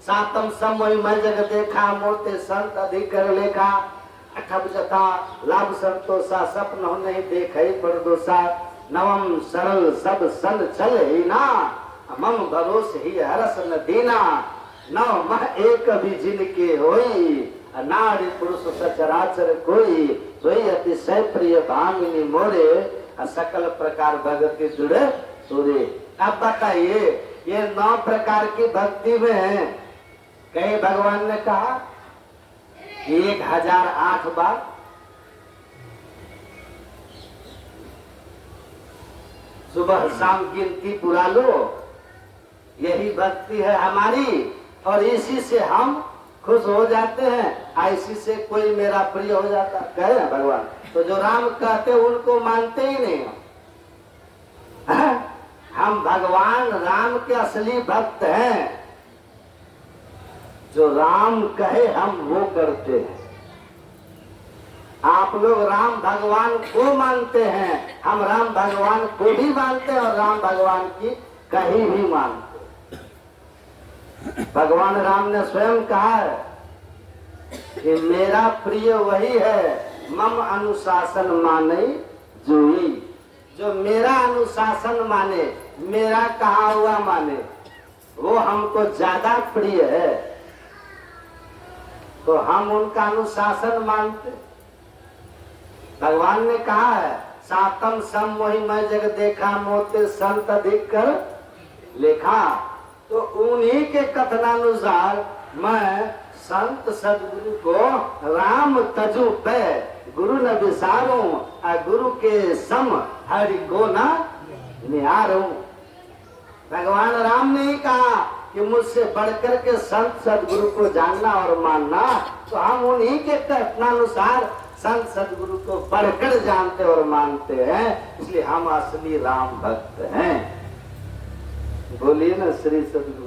सातम समोहि मैं जग देखा, मोते संत अधिक कर लेखा, अठम जथा लाभ संतोषा, सपन हो नहीं देखे परदोषा, नवम सरल सब सन चल ही ना, मम भरोस ही हरस न दीना, नव मह एक भी जिनके होई, नारी पुरुष सचराचर कोई, सोई अतिशय प्रिय भामिनी मोरे, सकल प्रकार भक्ति जुड़े सूरे। अब बताइए ये 9 प्रकार की भक्ति में कहीं भगवान ने कहा 1008 बार, सुबह शाम गिनती पुरा लो, यही भक्ति है हमारी और इसी से हम खुश हो जाते हैं, इसी से कोई मेरा प्रिय हो जाता कहे ना भगवान। तो जो राम कहते उनको मानते ही नहीं हम भगवान राम के असली भक्त हैं, जो राम कहे हम वो करते हैं। आप लोग राम भगवान को मानते हैं, हम राम भगवान को भी मानते हैं और राम भगवान की कहीं भी मानते। भगवान राम ने स्वयं कहा है कि मेरा प्रिय वही है मम अनुशासन माने जोई, जो मेरा अनुशासन माने, मेरा कहा हुआ माने, वो हमको ज्यादा प्रिय है, तो हम उनका अनुशासन मानते। भगवान ने कहा है सातम सम मोहि मैं जग देखा, मोते संत अधिक कर लेखा, तो उन्हीं के कथनानुसार मैं संत सदगुरु को राम तजु पे गुरु न विसारूं, गुरु के सम हरि को न निहारूं। भगवान राम ने ही कहा कि मुझसे बढ़कर के संत सदगुरु को जानना और मानना, तो हम उन्हीं के कथनानुसार संत सदगुरु को बढ़कर जानते और मानते हैं, इसलिए हम असली राम भक्त हैं। बोलिए ना श्री सदगुरु।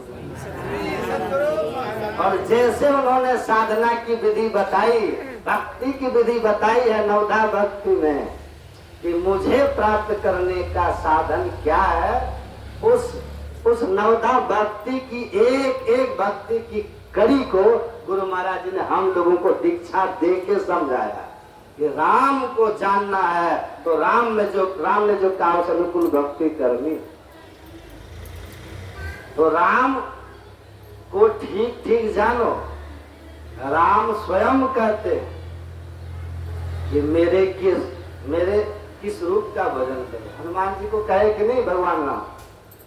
और जैसे उन्होंने साधना की विधि बताई, भक्ति की विधि बताई है नवधा भक्ति में कि मुझे प्राप्त करने का साधन क्या है, उस नवधा भक्ति की एक एक भक्ति की कड़ी को गुरु महाराज जी ने हम लोगों को दीक्षा दे के समझाया कि राम को जानना है तो राम ने जो कहा उस अनुकूल भक्ति करनी। तो राम को ठीक ठीक जानो। राम स्वयं कहते कि मेरे किस रूप का भजन करें। हनुमान जी को कहे कि नहीं भगवान राम,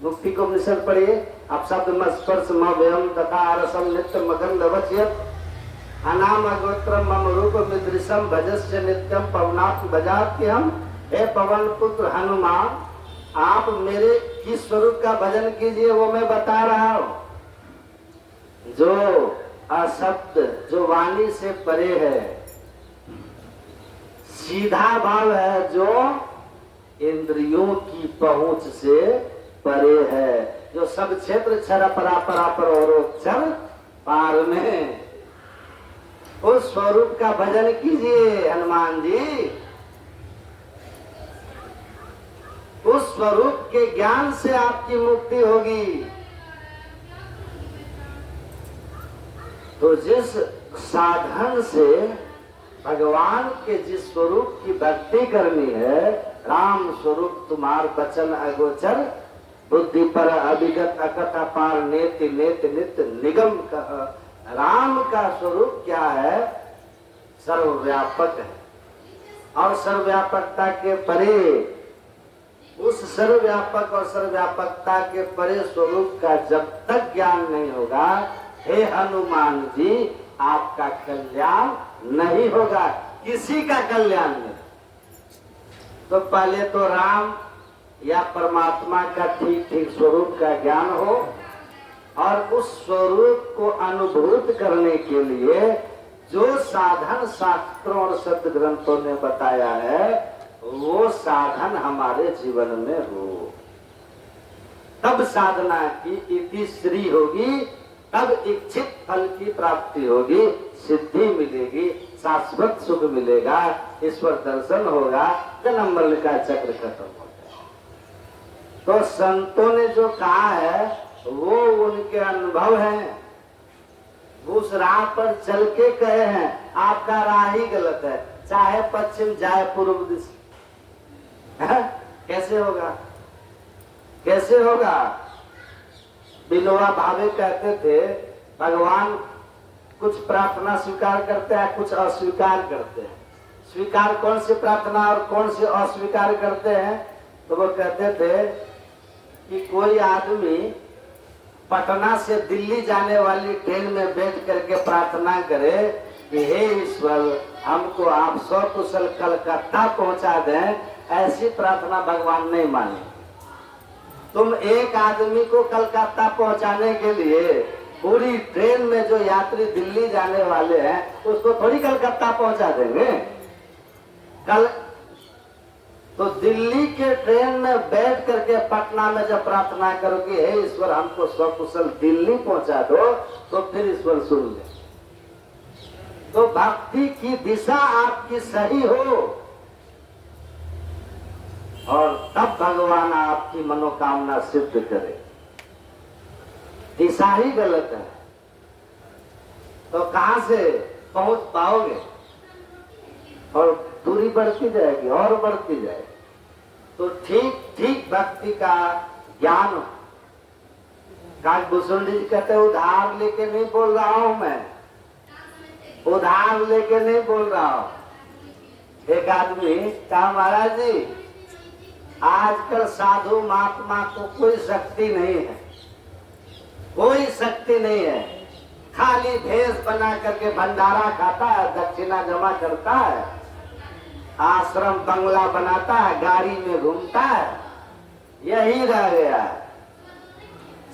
मुक्ति को निषद पढ़िए आप, शब्द स्पर्श मव्यम तथा रसम नित्य मगन वच्यत, अनाम गोत्र मम रूप मिदृशम भजस्य नित्यम पवनात् भजाति हम। हे पवन पुत्र हनुमान, आप मेरे किस स्वरूप का भजन कीजिए वो मैं बता रहा हूँ। जो अशब्द, जो वाणी से परे है, सीधा भाव है, जो इंद्रियों की पहुंच से परे है, जो सब क्षेत्र क्षर परापर और क्षर पार में, उस स्वरूप का भजन कीजिए हनुमान जी। उस स्वरूप के ज्ञान से आपकी मुक्ति होगी। तो जिस साधन से भगवान के जिस स्वरूप की भक्ति करनी है, राम स्वरूप तुम्हार बचन अगोचर, बुद्धि पर अभिगत अकथ अपार नेति नेति नित्य निगम कह। राम का स्वरूप क्या है? सर्वव्यापक है और सर्वव्यापकता के परे, उस सर्वव्यापक और सर्वव्यापकता के परे स्वरूप का जब तक ज्ञान नहीं होगा, हे हनुमान जी, आपका कल्याण नहीं होगा, किसी का कल्याण नहीं। तो पहले तो राम या परमात्मा का ठीक ठीक स्वरूप का ज्ञान हो, और उस स्वरूप को अनुभूत करने के लिए जो साधन शास्त्रों और सत्य ग्रंथों ने बताया है वो साधन हमारे जीवन में हो, तब साधना की इति श्री होगी, तब इच्छित फल की प्राप्ति होगी, सिद्धि मिलेगी, शाश्वत सुख मिलेगा, ईश्वर दर्शन होगा, जन्म मरण का चक्र खत्म हो जाएगा। तो संतों ने जो कहा है वो उनके अनुभव है, उस राह पर चल के कहे हैं। आपका राह ही गलत है, चाहे पश्चिम चाहे पूर्व दिशा। कैसे होगा, कैसे होगा? विनोबा भावे कहते थे भगवान कुछ प्रार्थना स्वीकार करते हैं, कुछ अस्वीकार करते हैं। स्वीकार कौन सी प्रार्थना और कौन सी अस्वीकार करते हैं? तो वो कहते थे कि कोई आदमी पटना से दिल्ली जाने वाली ट्रेन में बैठ करके प्रार्थना करे कि हे ईश्वर हमको आप सकुशल कलकत्ता पहुंचा दें, ऐसी प्रार्थना भगवान नहीं माने। तुम एक आदमी को कलकत्ता पहुंचाने के लिए पूरी ट्रेन में जो यात्री दिल्ली जाने वाले हैं उसको थोड़ी कलकत्ता पहुंचा देंगे। कल तो दिल्ली के ट्रेन में बैठ करके पटना में जब प्रार्थना करोगे हे ईश्वर हमको सकुशल दिल्ली पहुंचा दो, तो फिर ईश्वर सुन ले। तो भक्ति की दिशा आपकी सही हो और तब भगवान आपकी मनोकामना सिद्ध करे। दिशा ही गलत है तो कहां से पहुंच पाओगे? और दूरी बढ़ती जाएगी और बढ़ती जाएगी। तो ठीक ठीक भक्ति का ज्ञान। काकभूषण जी कहते उधार लेके नहीं बोल रहा हूं मैं, उधार लेके नहीं बोल रहा हूं। एक आदमी कहा महाराज जी आजकल साधु महात्मा को कोई शक्ति नहीं है, कोई शक्ति नहीं है, खाली भेष बना करके भंडारा खाता है, दक्षिणा जमा करता है, आश्रम बंगला बनाता है, गाड़ी में घूमता है, यही रह गया है।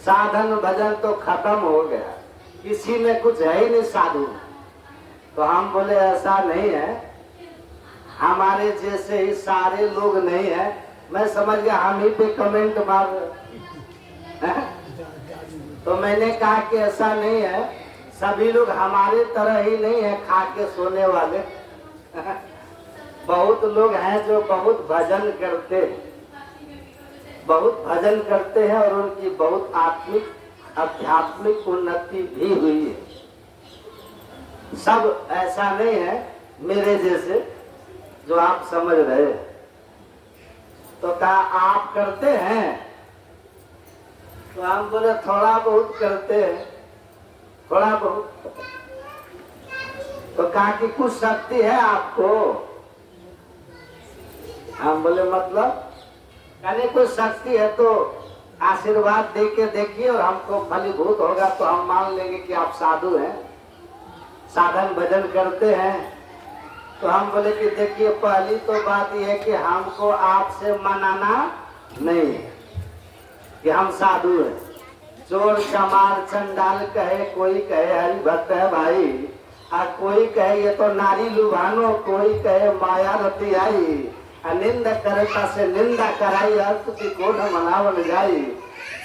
साधन भजन तो खत्म हो गया, किसी में कुछ है ही नहीं साधु। तो हम बोले ऐसा नहीं है, हमारे जैसे ही सारे लोग नहीं है। मैं समझ गया हम ही पे कमेंट मार रहे। तो मैंने कहा कि ऐसा नहीं है, सभी लोग हमारे तरह ही नहीं है खा के सोने वाले। बहुत लोग हैं जो बहुत भजन करते हैं, बहुत भजन करते हैं और उनकी बहुत आत्मिक आध्यात्मिक उन्नति भी हुई है। सब ऐसा नहीं है मेरे जैसे जो आप समझ रहे हैं। तो कहा आप करते हैं? तो हम बोले थोड़ा बहुत करते हैं, थोड़ा बहुत। तो कहा कि कुछ शक्ति है आपको? हम बोले मतलब? कहने कोई शक्ति है तो आशीर्वाद दे के देखिए और हमको फलीभूत होगा तो हम मान लेंगे कि आप साधु हैं, साधन भजन करते हैं। तो हम बोले कि देखिए पहली तो बात यह है कि हमको आपसे मनाना नहीं है कि हम साधु हैं। चोर चमार चंडाल कहे, कोई कहे हरि भक्त है भाई, और कोई कहे ये तो नारी लुभानो, कोई कहे माया रति आई, निंदा करता से निंदा कराई, अर्थ की कोण मनावन जाई।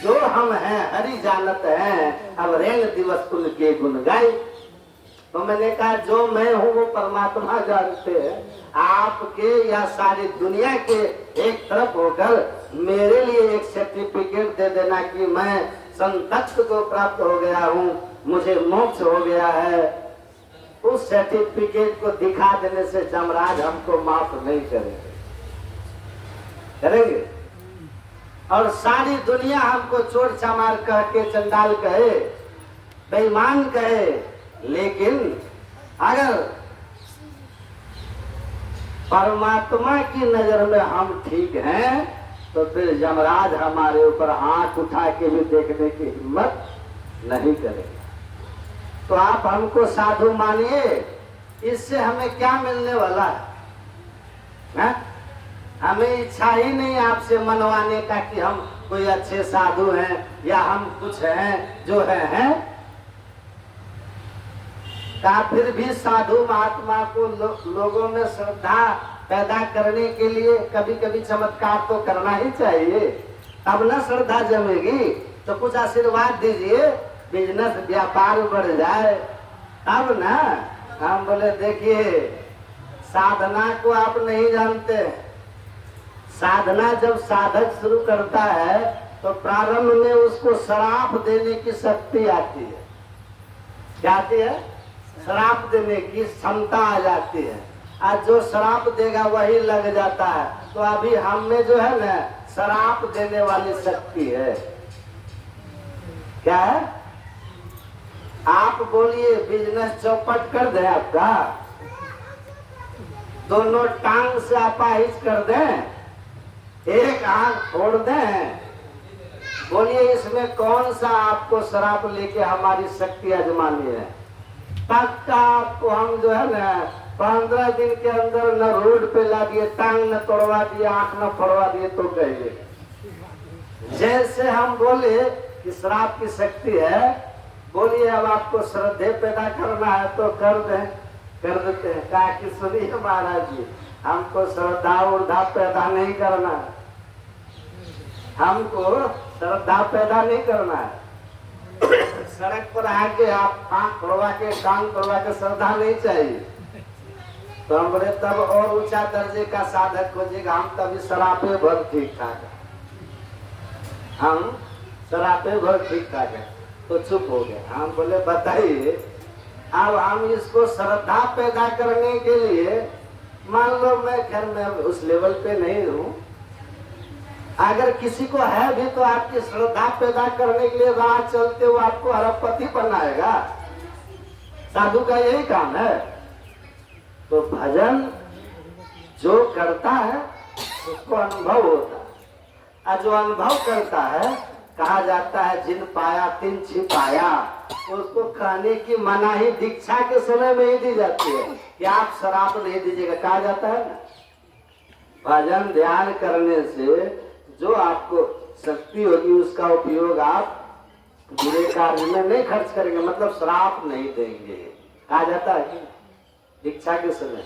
जो हम हैं हरि जानत हैं, अब रेंग दिवस उनके गुण गाई। तो मैंने कहा जो मैं हूँ वो परमात्मा जानते हैं, आपके या सारी दुनिया के एक तरफ होकर मेरे लिए एक सर्टिफिकेट दे देना कि मैं संतत्व को प्राप्त हो गया हूँ, मुझे मोक्ष हो गया है। उस सर्टिफिकेट को दिखा देने से जमराज हमको माफ नहीं करेंगे, करेंगे? और सारी दुनिया हमको चोर चमार कह के चंडाल कहे, बेईमान कहे, लेकिन अगर परमात्मा की नजर में हम ठीक हैं तो फिर यमराज हमारे ऊपर आंख उठा के भी देखने की हिम्मत नहीं करेगा। तो आप हमको साधु मानिए, इससे हमें क्या मिलने वाला है? हमें इच्छा ही नहीं आपसे मनवाने का कि हम कोई अच्छे साधु हैं या हम कुछ हैं जो हैं का। फिर भी साधु महात्मा को लोगों में श्रद्धा पैदा करने के लिए कभी कभी चमत्कार तो करना ही चाहिए, तब ना श्रद्धा जमेगी। तो कुछ आशीर्वाद दीजिए, बिजनेस व्यापार बढ़ जाए तब ना। हम बोले देखिए साधना को आप नहीं जानते। साधना जब साधक शुरू करता है तो प्रारंभ में उसको श्राप देने की शक्ति आती है। क्या आती है? श्राप देने की क्षमता आ जाती है। आज जो श्राप देगा वही लग जाता है। तो अभी हम में जो है ना श्राप देने वाली शक्ति है। क्या है? आप बोलिए बिजनेस चौपट कर दे आपका, दोनों टांग से अपाहिज कर दें, एक आंख फोड़ दें, बोलिए इसमें कौन सा आपको श्राप लेके हमारी शक्ति आजमानी है? पक्का आपको हम जो है ना 15 दिन के अंदर न रोड पे ला दिए, टांग न तोड़वा दिए, आंख न फोड़वा दिए तो कहिए। जैसे हम बोले कि श्राप की शक्ति है, बोलिए अब आपको श्रद्धे पैदा करना है तो कर देते हैं। कहा कि सुनिए महाराज जी, हमको श्रद्धा उर्धा पैदा नहीं करना है, हमको श्रद्धा पैदा नहीं करना है। सड़क पर आके आप आंख तोड़वा के टांग तोड़वा के श्रद्धा नहीं चाहिए। तो हम बोले तब और ऊंचा दर्जे का साधक खोजेगा, हम तभी शराबे भर ठीक ठाक है, हम शराबे भर ठीक ठाक है। तो चुप हो गए। हम बोले बताइए अब हम इसको श्रद्धा पैदा करने के लिए, मान लो मैं खैर मैं उस लेवल पे नहीं हूँ, अगर किसी को है भी तो आपकी श्रद्धा पैदा करने के लिए राह चलते हुए आपको अरबपति बनाएगा। साधु का यही काम है। तो भजन जो करता है उसको अनुभव होता है, और जो अनुभव करता है कहा जाता है जिन पाया तिन छिपाया। उसको कहने की मनाही दीक्षा के समय में ही दी जाती है कि आप शराब नहीं दीजिएगा। कहा जाता है ना, भजन ध्यान करने से जो आपको शक्ति होगी उसका उपयोग आप बुरे कार्य में नहीं खर्च करेंगे, मतलब श्राप नहीं देंगे। कहा जाता है कि दीक्षा के समय।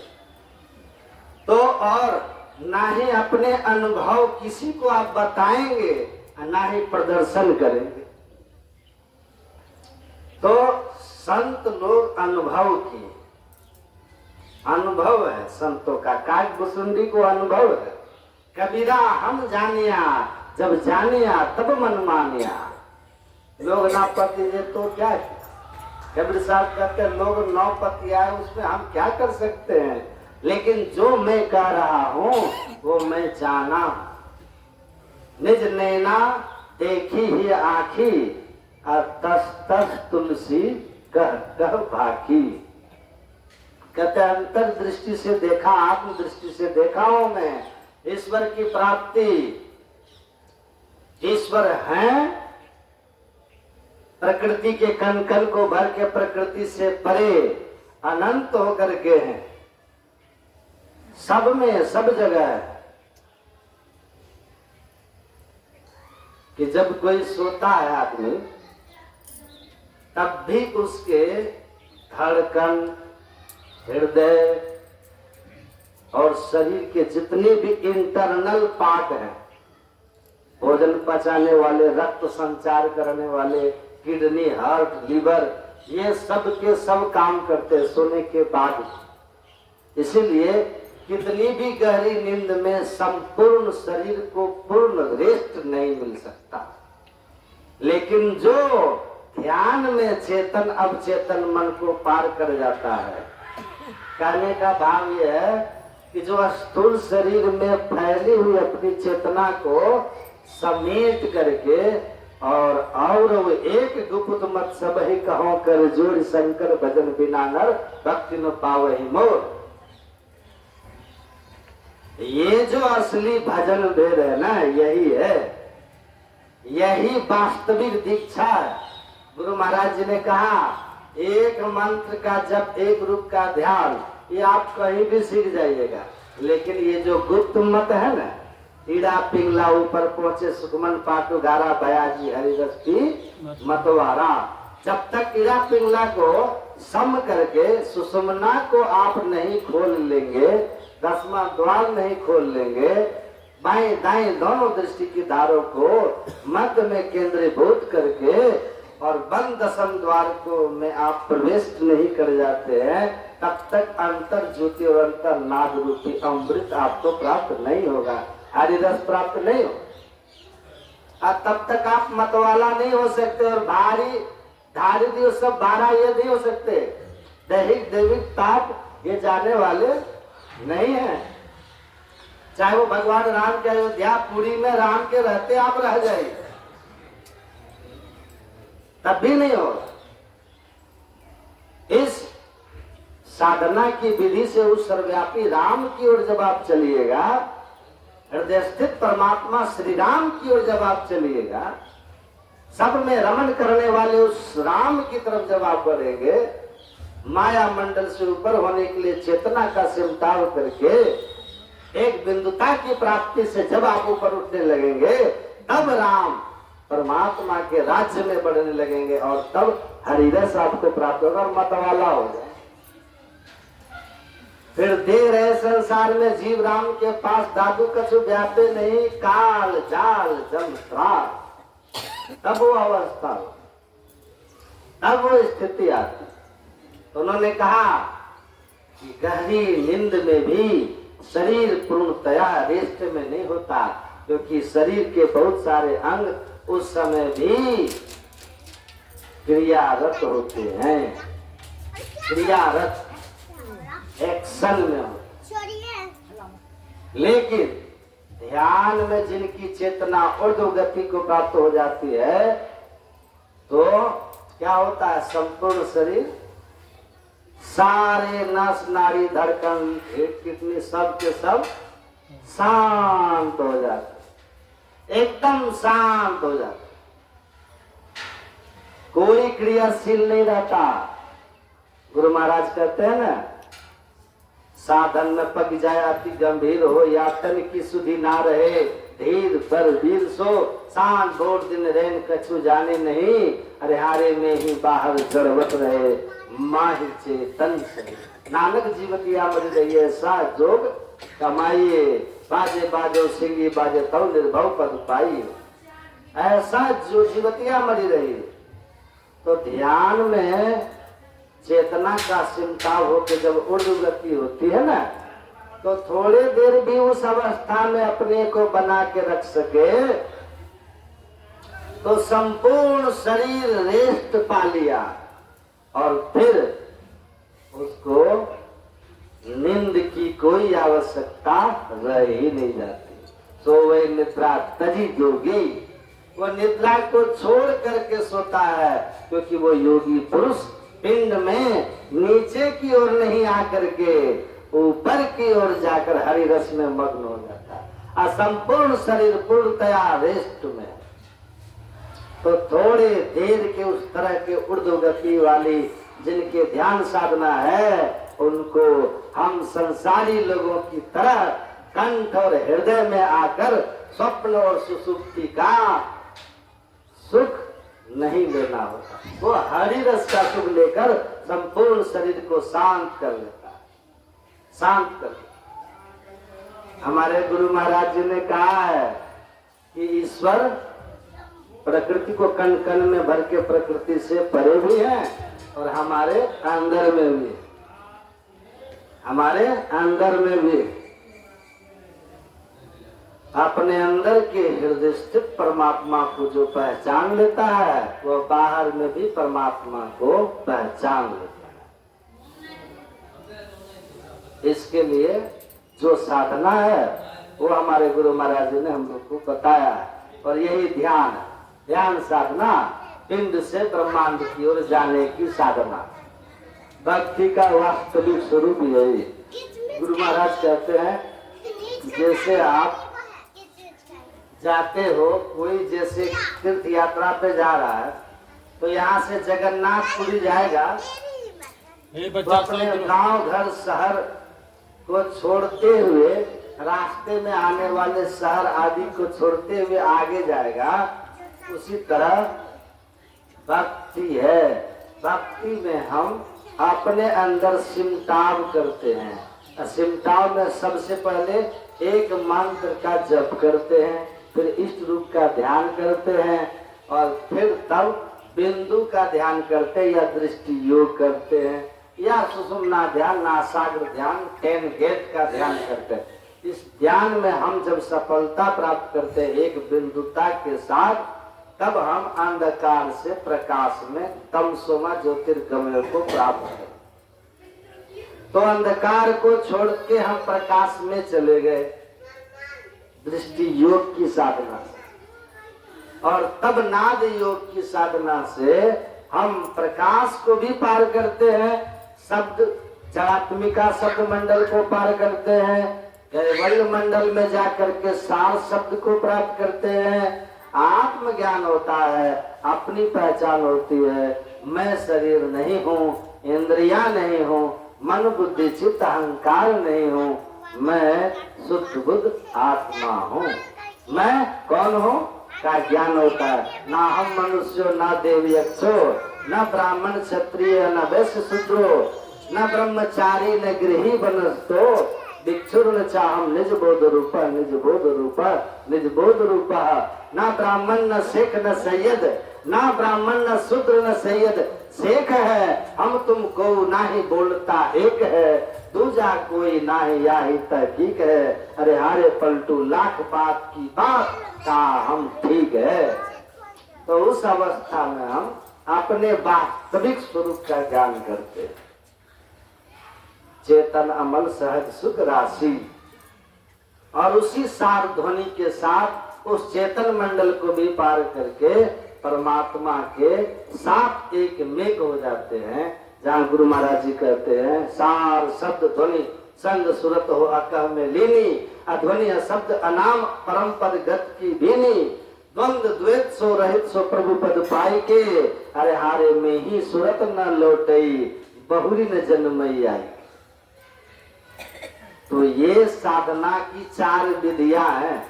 तो और ना ही अपने अनुभव किसी को आप बताएंगे, ना ही प्रदर्शन करेंगे। तो संत लोग अनुभव किए, अनुभव है संतों का। काग भुसुंडी को अनुभव है। कबीरा हम जानिया, जब जानिया तब मन मानिया। लोग ना पति दे तो क्या किया? कबीर साहब कहते हैं लोग 9 पति आए उसमें हम क्या कर सकते हैं, लेकिन जो मैं कह रहा हूं वो मैं जाना। निज नैना देखी ही आखी, और तस तस तुलसी कह कह भाकी। कहते अंतर दृष्टि से देखा, आत्म दृष्टि से देखा हूं मैं ईश्वर की प्राप्ति। ईश्वर हैं, प्रकृति के कण कण को भर के प्रकृति से परे अनंत होकर के हैं, सब में सब जगह है। कि जब कोई सोता है आदमी तब भी उसके धड़कन, हृदय और शरीर के जितने भी इंटरनल पार्ट हैं, भोजन पचाने वाले, रक्त संचार करने वाले, किडनी, हार्ट, लीवर, ये सब के सब काम करते हैं सोने के बाद। इसीलिए कितनी भी गहरी नींद में संपूर्ण शरीर को पूर्ण रेस्ट नहीं मिल सकता, लेकिन जो ध्यान में चेतन अवचेतन मन को पार कर जाता है। कहने का भाव यह है कि जो स्थूल शरीर में फैली हुई अपनी चेतना को समेट करके और वो एक गुप्त मत सब ही कहो कर जोड़ शंकर भजन बिना नर भक्ति न पावहि मोर। ये जो असली भजन भेद है ना, यही है, यही वास्तविक दीक्षा है। गुरु महाराज जी ने कहा एक मंत्र का जप, एक रूप का ध्यान, ये आप कहीं भी सीख जाइएगा। लेकिन ये जो गुप्त मत है ना, ईड़ा पिंगला ऊपर पहुंचे सुखमन पाटू गारा बयाजी हरिरस की मतवारा, जब तक ईड़ा पिंगला को सम करके सुषुम्ना को आप नहीं खोल लेंगे, 10वां द्वार नहीं खोल लेंगे, बाएं दाएं दोनों दृष्टि की धारों को मध्य में केंद्रीभूत करके और बंद 10वें द्वार को में आप प्रवेश नहीं कर जाते हैं, तब तक अंतर ज्योति और अंतर नाद रूपी अमृत आपको प्राप्त नहीं होगा, हरिरस प्राप्त नहीं हो। और तब तक आप मतवाला नहीं हो सकते और भारी धारी दिवस सब 12 ये नहीं हो सकते, दैहिक दैविक ताप ये जाने वाले नहीं है। चाहे वो भगवान राम के अयोध्या पुरी में राम के रहते आप रह जाइए, तब भी नहीं होगा। इस साधना की विधि से उस सर्वव्यापी राम की ओर जब आप चलिएगा, हृदय स्थित परमात्मा श्री राम की ओर जब आप चलिएगा, सब में रमण करने वाले उस राम की तरफ जब आप बढ़ेंगे, माया मंडल से ऊपर होने के लिए चेतना का सिमटाव करके एक बिंदुता की प्राप्ति से जब आप ऊपर उठने लगेंगे, तब राम परमात्मा के राज्य में बढ़ने लगेंगे और तब हरिरस आपको प्राप्त होगा और मतवाला हो जाए। फिर दे रहे संसार में जीव राम के पास दादू कछु व्यापे नहीं, काल जाल जम त्रास, तब वो अवस्था हो, तब वो स्थिति आती। तो उन्होंने कहा कि गहरी नींद में भी शरीर पूर्णतया रेस्ट में नहीं होता, क्योंकि शरीर के बहुत सारे अंग उस समय भी क्रियारत होते हैं, क्रियारत एक्शन में होते। लेकिन ध्यान में जिनकी चेतना ऊर्ध्व गति को प्राप्त हो जाती है, तो क्या होता है, संपूर्ण शरीर, सारे नस नाड़ी धड़कन कितनी सब के सब शांत हो जाते, एकदम शांत हो जाते, कोई क्रियाशील नहीं रहता। गुरु महाराज कहते हैं ना, साधन में पग जाए अति गंभीर हो, या तन की सुधि ना रहे, धीर पर वीर सो, सांझ भोर दिन रैन कछु जाने नहीं, अरे हारे में ही बाहर जड़वत रहे, माहिर चेतन से। नानक जीवतिया मरी रही ऐसा जोग कमाइए, बाजे बाजो सिंगी बाजे तव निर्भव पद पाइए, ऐसा जो जीवतिया मरी रही। तो ध्यान में चेतना का सिमटाव होकर जब ऊर्ध्व गति होती है ना, तो थोड़े देर भी उस अवस्था में अपने को बना के रख सके, तो संपूर्ण शरीर रेस्ट पा लिया और फिर उसको नींद की कोई आवश्यकता रह ही नहीं जाती। सो वही निद्रा तजी जोगी, वो निद्रा को छोड़ करके सोता है, क्योंकि वो योगी पुरुष पिंड में नीचे की ओर नहीं आकर के ऊपर की ओर जाकर हरिरस में मग्न हो जाता है, असंपूर्ण शरीर पूर्णतया रेस्ट में। तो थोड़े देर के उस तरह के ऊर्ध्व गति वाली जिनके ध्यान साधना है, उनको हम संसारी लोगों की तरह कंठ और हृदय में आकर स्वप्न और सुसुप्ति का सुख नहीं लेना होता, वो हरिरस का सुख लेकर संपूर्ण शरीर को शांत कर लेता है, शांत कर लेता। हमारे गुरु महाराज जी ने कहा है कि ईश्वर प्रकृति को कण कण में भर के प्रकृति से परे भी है और हमारे अंदर में भी, हमारे अंदर में भी। अपने अंदर के हृदय स्थित परमात्मा को जो पहचान लेता है, वो बाहर में भी परमात्मा को पहचान लेता है। इसके लिए जो साधना है वो हमारे गुरु महाराज जी ने हम लोग को बताया है, और यही ध्यान है। ध्यान साधना पिंड से ब्रह्मांड की ओर जाने की साधना, भक्ति का वास्तविक स्वरूप यही। गुरु महाराज कहते हैं, जैसे आप जाते हो, कोई जैसे तीर्थ यात्रा पे जा रहा है, तो यहाँ से जगन्नाथपुरी जाएगा, तो अपने गांव घर शहर को छोड़ते हुए, रास्ते में आने वाले शहर आदि को छोड़ते हुए आगे जाएगा, उसी तरह भक्ति है। भक्ति में हम अपने अंदर सिमटाव करते हैं। सिमटाव में सबसे पहले एक मंत्र का जप करते हैं, फिर इष्ट रूप का ध्यान करते हैं, और फिर तब बिंदु का ध्यान करते हैं, या दृष्टि योग करते हैं, या सुषुम्ना ध्यान, नासाग्र ध्यान, 10 गेट का ध्यान करते हैं। इस ध्यान में हम जब सफलता प्राप्त करते हैं एक बिंदुता के साथ, तब हम अंधकार से प्रकाश में तमसोमा ज्योतिर्गमय को प्राप्त करें। तो अंधकार को छोड़ के हम प्रकाश में चले गए दृष्टि योग की साधना से, और तब नाद योग की साधना से हम प्रकाश को भी पार करते हैं, शब्द जड़ात्मिका शब्द मंडल को पार करते हैं, कैवल्य मंडल में जाकर के सार शब्द को प्राप्त करते हैं। आत्मज्ञान होता है, अपनी पहचान होती है, मैं शरीर नहीं हूँ, इंद्रियां नहीं हूँ, मन बुद्धि चित्त अहंकार नहीं हूँ, मैं शुद्ध बुद्ध आत्मा हूँ। मैं कौन हूँ का ज्ञान होता है। ना हम मनुष्यो, ना देव यक्षो, न ब्राह्मण क्षत्रिय, न वैश्य शूद्रो, न ब्रह्मचारी, न गृही बनस्तो, भिक्षुर चाहम निज बोध रूपा, निज बोध रूपा, निज बोध रूपा। ना ब्राह्मण, न शेख, न सैयद, ना ब्राह्मण, न शूद्र, न सैयद, शेख है हम तुमको ना ही बोलता एक है, दूजा कोई ना ही याही ठीक है। अरे हारे पलटू लाख बात की बात का हम ठीक है। तो उस अवस्था में हम अपने वास्तविक स्वरूप का ज्ञान करते हैं। चेतन अमल सहज सुख राशि, और उसी सार ध्वनि के साथ उस चेतन मंडल को भी पार करके परमात्मा के साथ एक मेघ हो जाते हैं। जहाँ गुरु महाराज जी कहते हैं, सार शब्द ध्वनि संग सुरत हो अकह में लीनी, अध्वनि शब्द अनाम परम पद गत की बीनी, द्वंद द्वैत सो रहित सो प्रभु पद पाई के, अरे हारे में ही सुरत न लौटई, बहुरी न जन्मई आई। तो ये साधना की 4 विधियां हैं,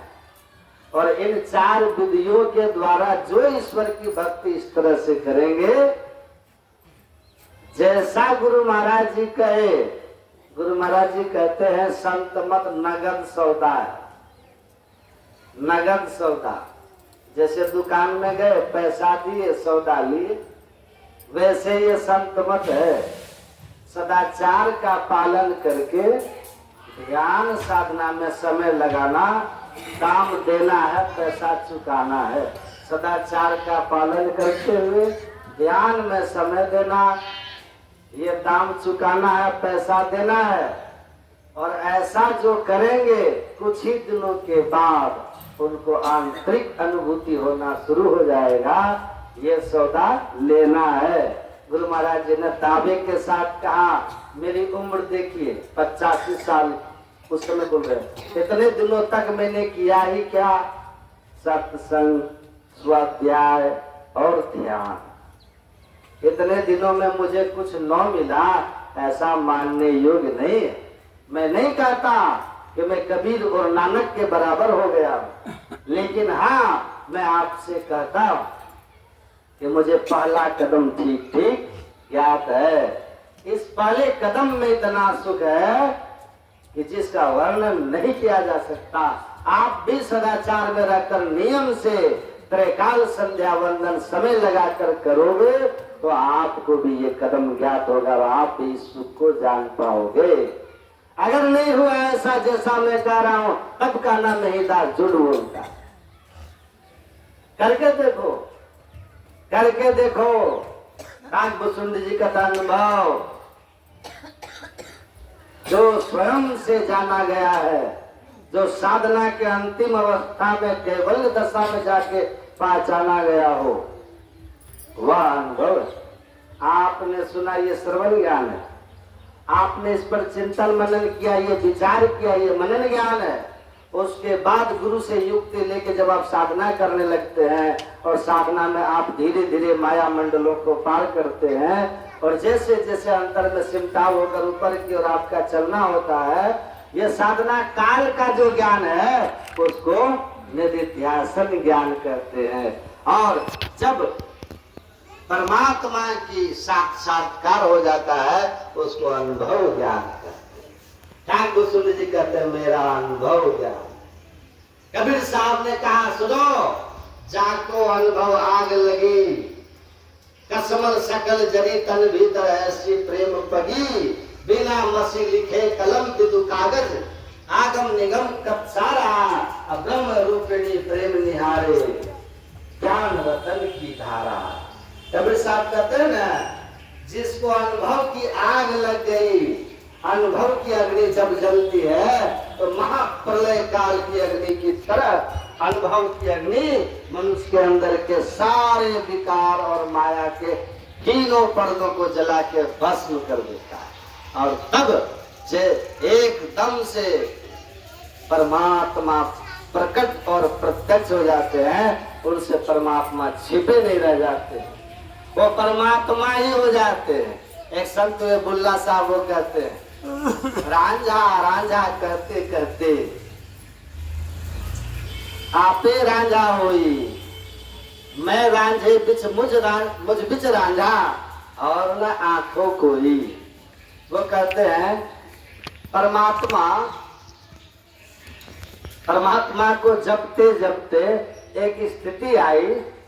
और इन 4 विधियों के द्वारा जो ईश्वर की भक्ति इस तरह से करेंगे, जैसा गुरु महाराज जी कहे। गुरु महाराज जी कहते हैं संत मत नगद सौदा है, नगद सौदा। जैसे दुकान में गए, पैसा दिए, सौदा लिए, वैसे ये संत मत है। सदाचार का पालन करके ध्यान साधना में समय लगाना, दाम देना है, पैसा चुकाना है। सदाचार का पालन करते हुए ध्यान में समय देना, ये दाम चुकाना है, पैसा देना है। और ऐसा जो करेंगे, कुछ ही दिनों के बाद उनको आंतरिक अनुभूति होना शुरू हो जाएगा, ये सौदा लेना है। गुरु महाराज जी ने दावे के साथ कहा, मेरी उम्र देखिए 85 साल, उस समय बोल रहे, इतने दिनों तक मैंने किया ही क्या, सत्संग, स्वाध्याय और ध्यान। इतने दिनों में मुझे कुछ न मिला, ऐसा मानने योग्य नहीं है। मैं नहीं कहता कि मैं कबीर और नानक के बराबर हो गया, लेकिन हाँ, मैं आपसे कहता हूं कि मुझे पहला कदम ठीक ठीक याद है। इस पहले कदम में इतना सुख है कि जिसका वर्णन नहीं किया जा सकता। आप भी सदाचार में रहकर नियम से त्रैकाल संध्या वंदन समय लगाकर करोगे, तो आपको भी ये कदम ज्ञात होगा और आप भी इस सुख को जान पाओगे। अगर नहीं हुआ ऐसा जैसा मैं कह रहा हूं, तब का नाम नहीं था झूठ बोलता। करके देखो, करके देखो। काकभूषुंड जी का अनुभव जो स्वयं से जाना गया है, जो साधना के अंतिम अवस्था में केवल दशा में जाके पहचाना गया हो, वह अनुभव आपने सुना, ये श्रवण ज्ञान है। आपने इस पर चिंतन मनन किया, ये विचार किया, ये मनन ज्ञान है। उसके बाद गुरु से युक्ति लेके जब आप साधना करने लगते हैं और साधना में आप धीरे धीरे माया मंडलों को पार करते हैं और जैसे जैसे अंतर में सिमटाव होकर ऊपर की ओर आपका चलना होता है, ये साधना काल का जो ज्ञान है उसको निधिध्यासन ज्ञान कहते हैं। और जब परमात्मा की साक्षात्कार हो जाता है उसको अनुभव ज्ञान कहते हैं। ठाकुर सूर्य जी कहते हैं मेरा अनुभव ज्ञान। कबीर साहब ने कहा सुनो, जाको अनुभव आग लगी, कसमल सकल जरी तन भीतर ऐसी प्रेम पगी, बिना मसी लिखे कलम बिदु कागज, आगम निगम कब सारा, ब्रह्म रूपिणी प्रेम निहारे, ज्ञान रतन की धारा। कबीर साहब कहते हैं ना, जिसको अनुभव की आग लग गई, अनुभव की अग्नि जब जलती है तो महाप्रलय काल की अग्नि की तरह अनुभव की अग्नि मनुष्य के अंदर के सारे विकार और माया के तीनों पर्दों को जला के भस्म कर देता है। और तब जे एकदम से परमात्मा प्रकट और प्रत्यक्ष हो जाते हैं, उनसे परमात्मा छिपे नहीं रह जाते, वो परमात्मा ही हो जाते हैं। एक संत बुल्ला साहब वो कहते हैं, रांझा रांझा कहते कहते आपे रांझा होई, मैं रांझे बिच मुझ बिच रांझा और न आंखों कोई। वो कहते हैं परमात्मा को जपते जपते एक स्थिति आई,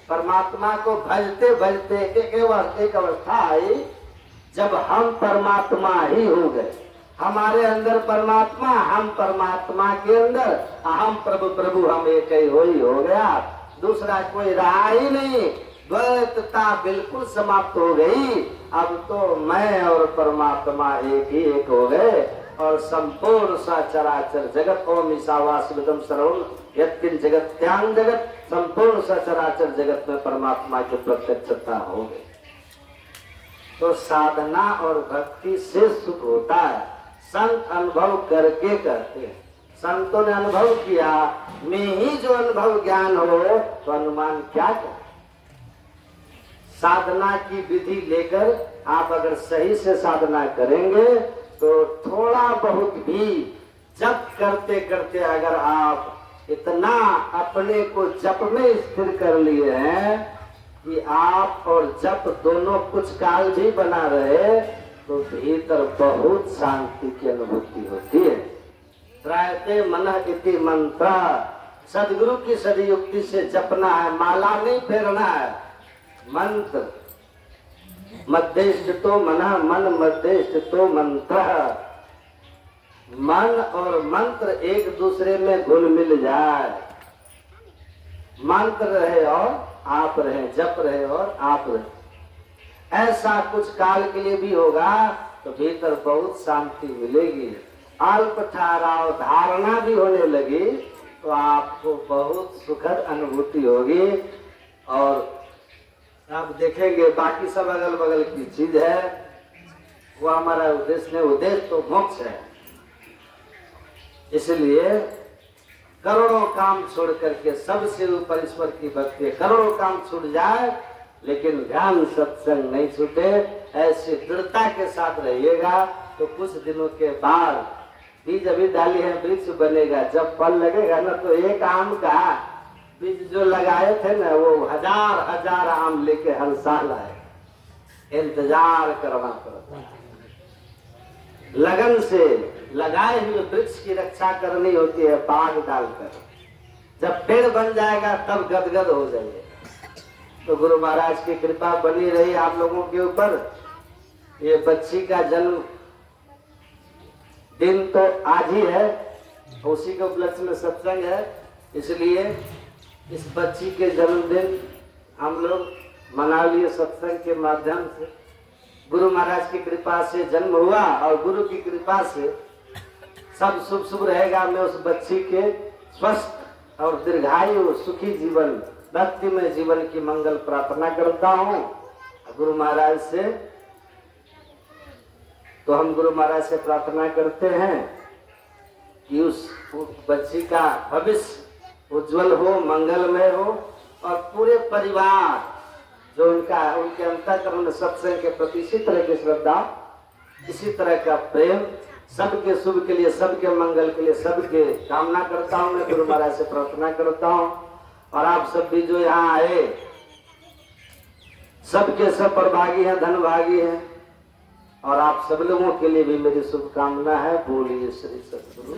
परमात्मा को भजते भजते एक अवस्था आई जब हम परमात्मा ही हो गए। हमारे अंदर परमात्मा, हम परमात्मा के अंदर, हम प्रभु प्रभु, हम एक ही हो गया, दूसरा कोई रहा ही नहीं। द्वैतता बिल्कुल समाप्त हो गई। अब तो मैं और परमात्मा एक हो गए और संपूर्ण सचराचर जगत ओम ईशावास्यम सर्वम यत्किंच जगत्यां जगत, संपूर्ण सचराचर जगत में परमात्मा की प्रत्यक्षता हो गई। तो साधना और भक्ति से सुख होता है। संत अनुभव करके कहते हैं, संतों ने अनुभव किया, में ही जो अनुभव ज्ञान हो तो अनुमान क्या करे। साधना की विधि लेकर आप अगर सही से साधना करेंगे तो थोड़ा बहुत भी जप करते करते अगर आप इतना अपने को जप में स्थिर कर लिए हैं कि आप और जप दोनों कुछ काल भी बना रहे, तो भीतर बहुत शांति की अनुभूति होती है। त्रायते मनः इति मंत्र, सदगुरु की सदयुक्ति से जपना है, माला नहीं फेरना है। मंत्र मध्यस्थ तो मनः, मन मध्यस्थ तो मंत्र। मन और मंत्र एक दूसरे में घुल मिल जाए, मंत्र रहे और आप रहे, जप रहे और आप रहे, ऐसा कुछ काल के लिए भी होगा तो भीतर बहुत शांति मिलेगी। अल्प ठहराव धारणा भी होने लगी तो आपको बहुत सुखद अनुभूति होगी। और आप देखेंगे बाकी सब अगल बगल की चीज है, वो हमारा उद्देश्य नहीं, उद्देश्य तो मोक्ष है। इसलिए करोड़ों काम छोड़ करके सबसे ऊपर ईश्वर की भक्ति है। करोड़ों काम छूट जाए लेकिन ध्यान सत्संग नहीं छूटे, ऐसी दृढ़ता के साथ रहिएगा तो कुछ दिनों के बाद बीज अभी डाली है, वृक्ष बनेगा। जब फल लगेगा ना तो एक आम का बीज जो लगाए थे ना वो हजार हजार आम लेके हर साल आए। इंतजार करना पड़ता है, लगन से लगाए हुए वृक्ष की रक्षा करनी होती है बाग डालकर। जब पेड़ बन जाएगा तब गदगद हो जाएगा। तो गुरु महाराज की कृपा बनी रही आप लोगों के ऊपर। ये बच्ची का जन्म दिन तो आज ही है, उसी के उपलक्ष्य में सत्संग है, इसलिए इस बच्ची के जन्मदिन हम लोग मना लिए सत्संग के माध्यम से। गुरु महाराज की कृपा से जन्म हुआ और गुरु की कृपा से सब शुभ शुभ रहेगा। मैं उस बच्ची के स्वस्थ और दीर्घायु सुखी जीवन, भक्तिमय जीवन की मंगल प्रार्थना करता हूँ। गुरु महाराज से तो हम गुरु महाराज से प्रार्थना करते हैं कि उस बच्ची का भविष्य उज्जवल हो, मंगलमय हो और पूरे परिवार जो उनके अंतःकरण में सत्संग के प्रति इसी तरह की श्रद्धा, इसी तरह का प्रेम, सबके शुभ के लिए, सबके मंगल के लिए, सबके कामना करता हूँ। मैं गुरु महाराज से प्रार्थना करता हूँ और आप सब भी जो यहाँ आए सबके सब परभागी हैं, धनभागी हैं और आप सब लोगों के लिए भी मेरी शुभकामना है। बोलिए श्री सतगुरु।